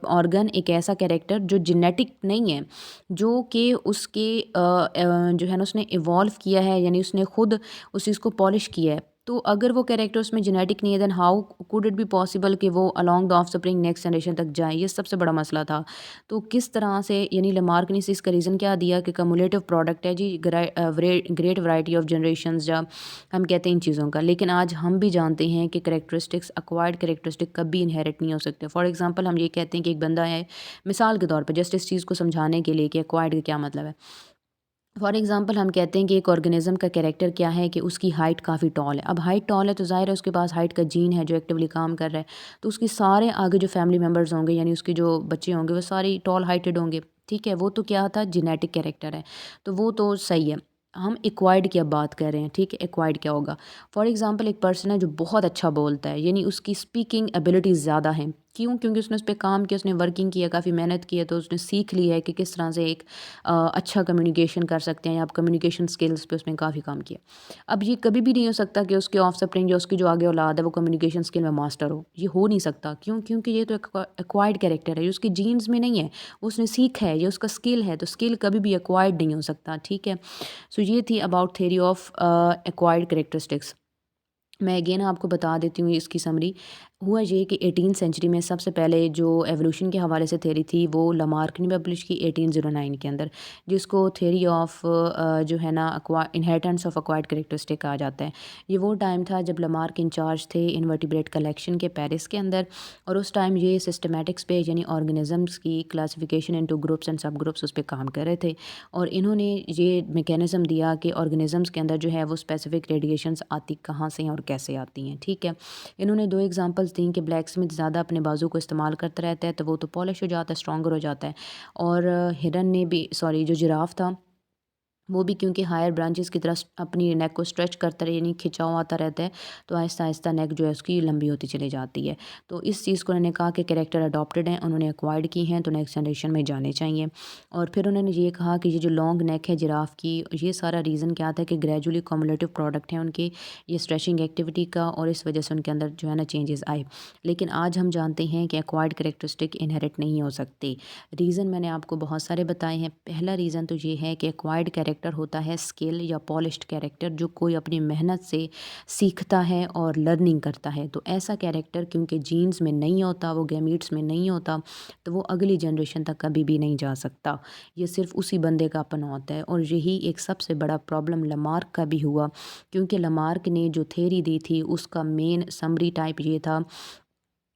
ऑर्गन, एक ऐसा कैरेक्टर जो जेनेटिक नहीं है, जो कि उसके जो है ना उसने इवॉल्व किया है, यानी उसने खुद उस चीज़ को पॉलिश किया है। तो अगर वो कैरेक्टर उसमें जेनेटिक नहीं है, then how could it be possible कि वो along the offspring next generation तक जाए? ये सबसे बड़ा मसला था। तो किस तरह से, यानी लमार्क ने इसका रीज़न क्या दिया कि कम्युलेटिव प्रोडक्ट है जी, ग्रेट वैरायटी ऑफ जनरेशंस, जब हम कहते हैं इन चीज़ों का। लेकिन आज हम भी जानते हैं कि कैरेक्टरिस्टिक्स, एक्वायर्ड कैरेक्टरिस्टिक कभी इनहेरिट नहीं हो सकते। फॉर एग्जांपल हम ये कहते हैं कि एक बंदा है, मिसाल के तौर पर जस्ट इस चीज़ को समझाने के लिए कि एक्वायर्ड का क्या मतलब है। फॉर एग्जांपल हम कहते हैं कि एक ऑर्गेनिज्म का कैरेक्टर क्या है कि उसकी हाइट काफ़ी टॉल है। अब हाइट टॉल है तो ज़ाहिर है उसके पास हाइट का जीन है जो एक्टिवली काम कर रहा है। तो उसके सारे आगे जो फैमिली मेम्बर्स होंगे, यानी उसके जो बच्चे होंगे, वो सारे टॉल हाइटेड होंगे। ठीक है, वो तो क्या था, जेनेटिक कैरेक्टर है, तो वो तो सही है। हम एक्वायर्ड की अब बात कर रहे हैं। ठीक है, एक्वायर्ड क्या होगा? फॉर एग्जांपल एक पर्सन है जो बहुत अच्छा बोलता है, यानी उसकी स्पीकिंग एबिलिटीज़ ज़्यादा हैं। क्यों? क्योंकि उसने उस पर काम किया, उसने वर्किंग किया, काफ़ी मेहनत की है, तो उसने सीख लिया है कि किस तरह से एक अच्छा कम्युनिकेशन कर सकते हैं, या आप कम्युनिकेशन स्किल्स पे उसने काफ़ी काम किया। अब ये कभी भी नहीं हो सकता कि उसके ऑफस्प्रिंग या उसकी जो आगे औलाद है वो कम्युनिकेशन स्किल में मास्टर हो। ये हो नहीं सकता। क्यों? क्योंकि ये तो एक्वायर्ड कैरेक्टर है, ये उसके जीन्स में नहीं है, उसने सीखा है, ये उसका स्किल है, तो स्किल कभी भी एक्वायर्ड नहीं हो सकता। ठीक है, सो ये थी about theory of acquired characteristics. मैं अगेन आपको बता देती हूँ इसकी समरी। हुआ ये कि 18th सेंचुरी में सबसे पहले जो एवोल्यूशन के हवाले से थ्योरी थी वो लमार्क ने पब्लिश की 1809 के अंदर, जिसको थ्योरी ऑफ जो है ना इनहेरिटेंस ऑफ एक्वायर्ड कैरेक्टरिस्टिक कहा जाता है। ये वो टाइम था जब लमार्क इंचार्ज थे इनवर्टिब्रेट कलेक्शन के पेरिस के अंदर, और उस टाइम ये सिस्टमेटिक्स पे, यानी ऑर्गेनिजम्स की क्लासिफिकेशन इनटू ग्रुप्स एंड सब ग्रुप्स, उस पर काम कर रहे थे। और इन्होंने ये मैकेनिज़्म दिया कि ऑर्गेनिजम्स के अंदर जो है वो स्पेसिफिक रेडिएशंस आती कहाँ से हैं और कैसे आती हैं। ठीक है, इन्होंने दो एग्जांपल्स दी कि ब्लैक स्मिथ ज़्यादा अपने बाजू को इस्तेमाल करता रहता है तो वो तो पॉलिश हो जाता है, स्ट्रॉन्गर हो जाता है। और हिरन ने भी, सॉरी, जो जिराफ था वो भी, क्योंकि हायर ब्रांचेस की तरफ अपनी नेक को स्ट्रेच करता रहे, यानी खिंचाव आता रहता है, तो आहिस्ता आहिस्ता नेक जो है उसकी लंबी होती चली जाती है। तो इस चीज़ को उन्होंने कहा कि कैरेक्टर अडॉप्टेड हैं, उन्होंने एक्वायर्ड की हैं, तो नेक्स्ट जनरेशन में जाने चाहिए। और फिर उन्होंने ये कहा कि ये जो लॉन्ग नेक है जिराफ की, ये सारा रीज़न क्या था कि ग्रेजुअली कॉमुलेटिव प्रोडक्ट है उनके, ये स्ट्रेचिंग एक्टिविटी का, और इस वजह से उनके अंदर जो है ना चेंजेस आए। लेकिन आज हम जानते हैं कि एक्वायर्ड कैरेक्टरिस्टिक इनहेरिट नहीं हो सकती। रीज़न मैंने आपको बहुत सारे बताए हैं। पहला रीज़न तो ये है कि एक्वायर्ड कैरेक्टर होता है स्किल या पॉलिश्ड कैरेक्टर, जो कोई अपनी मेहनत से सीखता है और लर्निंग करता है। तो ऐसा कैरेक्टर क्योंकि जीन्स में नहीं होता, वो गैमीट्स में नहीं होता, तो वो अगली जनरेशन तक कभी भी नहीं जा सकता। ये सिर्फ उसी बंदे का अपना होता है। और यही एक सबसे बड़ा प्रॉब्लम लमार्क का भी हुआ, क्योंकि लमार्क ने जो थ्योरी दी थी उसका मेन समरी टाइप ये था,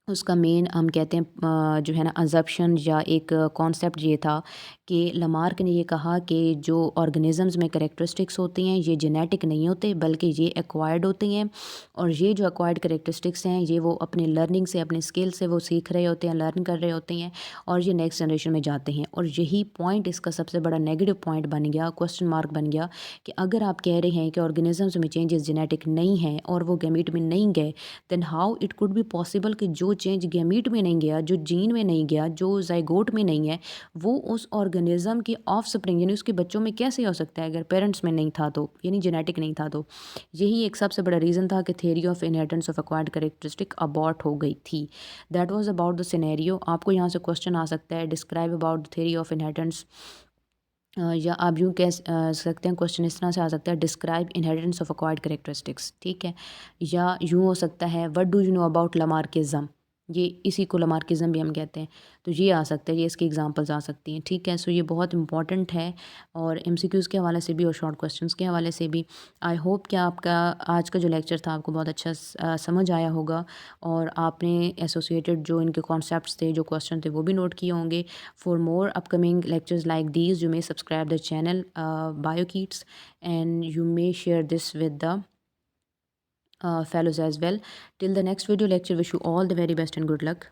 उसका मेन हम कहते हैं जो है ना अज़म्पशन या एक कॉन्सेप्ट ये था कि लमार्क ने ये कहा कि जो ऑर्गेनिजम्स में कैरेक्टरिस्टिक्स होती हैं ये जेनेटिक नहीं होते, बल्कि ये एक्वायर्ड होती हैं। और ये जो एक्वायर्ड कैरेक्टरिस्टिक्स हैं ये वो अपने लर्निंग से, अपने स्किल से वो सीख रहे होते हैं, लर्न कर रहे होते हैं, और ये नेक्स्ट जनरेशन में जाते हैं। और यही पॉइंट इसका सबसे बड़ा नेगेटिव पॉइंट बन गया, क्वेश्चन मार्क बन गया, कि अगर आप कह रहे हैं कि ऑर्गेनिजम्स में चेंजेस जेनेटिक नहीं हैं और वो गैमीट में नहीं गए, then how it could be possible कि जो चेंज गैमीट में नहीं गया, जो जीन में नहीं गया, जो ज़ाइगोट में नहीं है, वो उस ऑर्गेनिज्म की ऑफस्प्रिंग यानी उसके बच्चों में कैसे हो सकता है अगर पेरेंट्स में नहीं था तो, यानी जेनेटिक नहीं था तो। यही एक सबसे बड़ा रीज़न था कि theory of inheritance of acquired characteristic abort हो गई थी। That was about the scenario. आपको यहाँ से क्वेश्चन आ सकता है, describe about the theory of inheritance, या आप यूँ कह सकते हैं, क्वेश्चन इस तरह से आ सकता है, describe inheritance of acquired characteristics. ठीक है, या यूँ हो सकता है, what do you know about लमार्किज्म, ये इसी को लमार्किज्म भी हम कहते हैं। तो ये आ सकता है, ये इसकी एग्जांपल्स आ सकती हैं। ठीक है, सो ये बहुत इंपॉर्टेंट है, और एमसीक्यूज़ के हवाले से भी और शॉर्ट क्वेश्चंस के हवाले से भी। आई होप कि आपका आज का जो लेक्चर था आपको बहुत अच्छा समझ आया होगा, और आपने एसोसिएटेड जो इनके कॉन्सेप्ट्स थे, जो क्वेश्चन थे, वो भी नोट किए होंगे। For more upcoming lectures like these, you may subscribe the channel BioKits, and you may share this with the fellows as well. Till the next video lecture, wish you all the very best and good luck.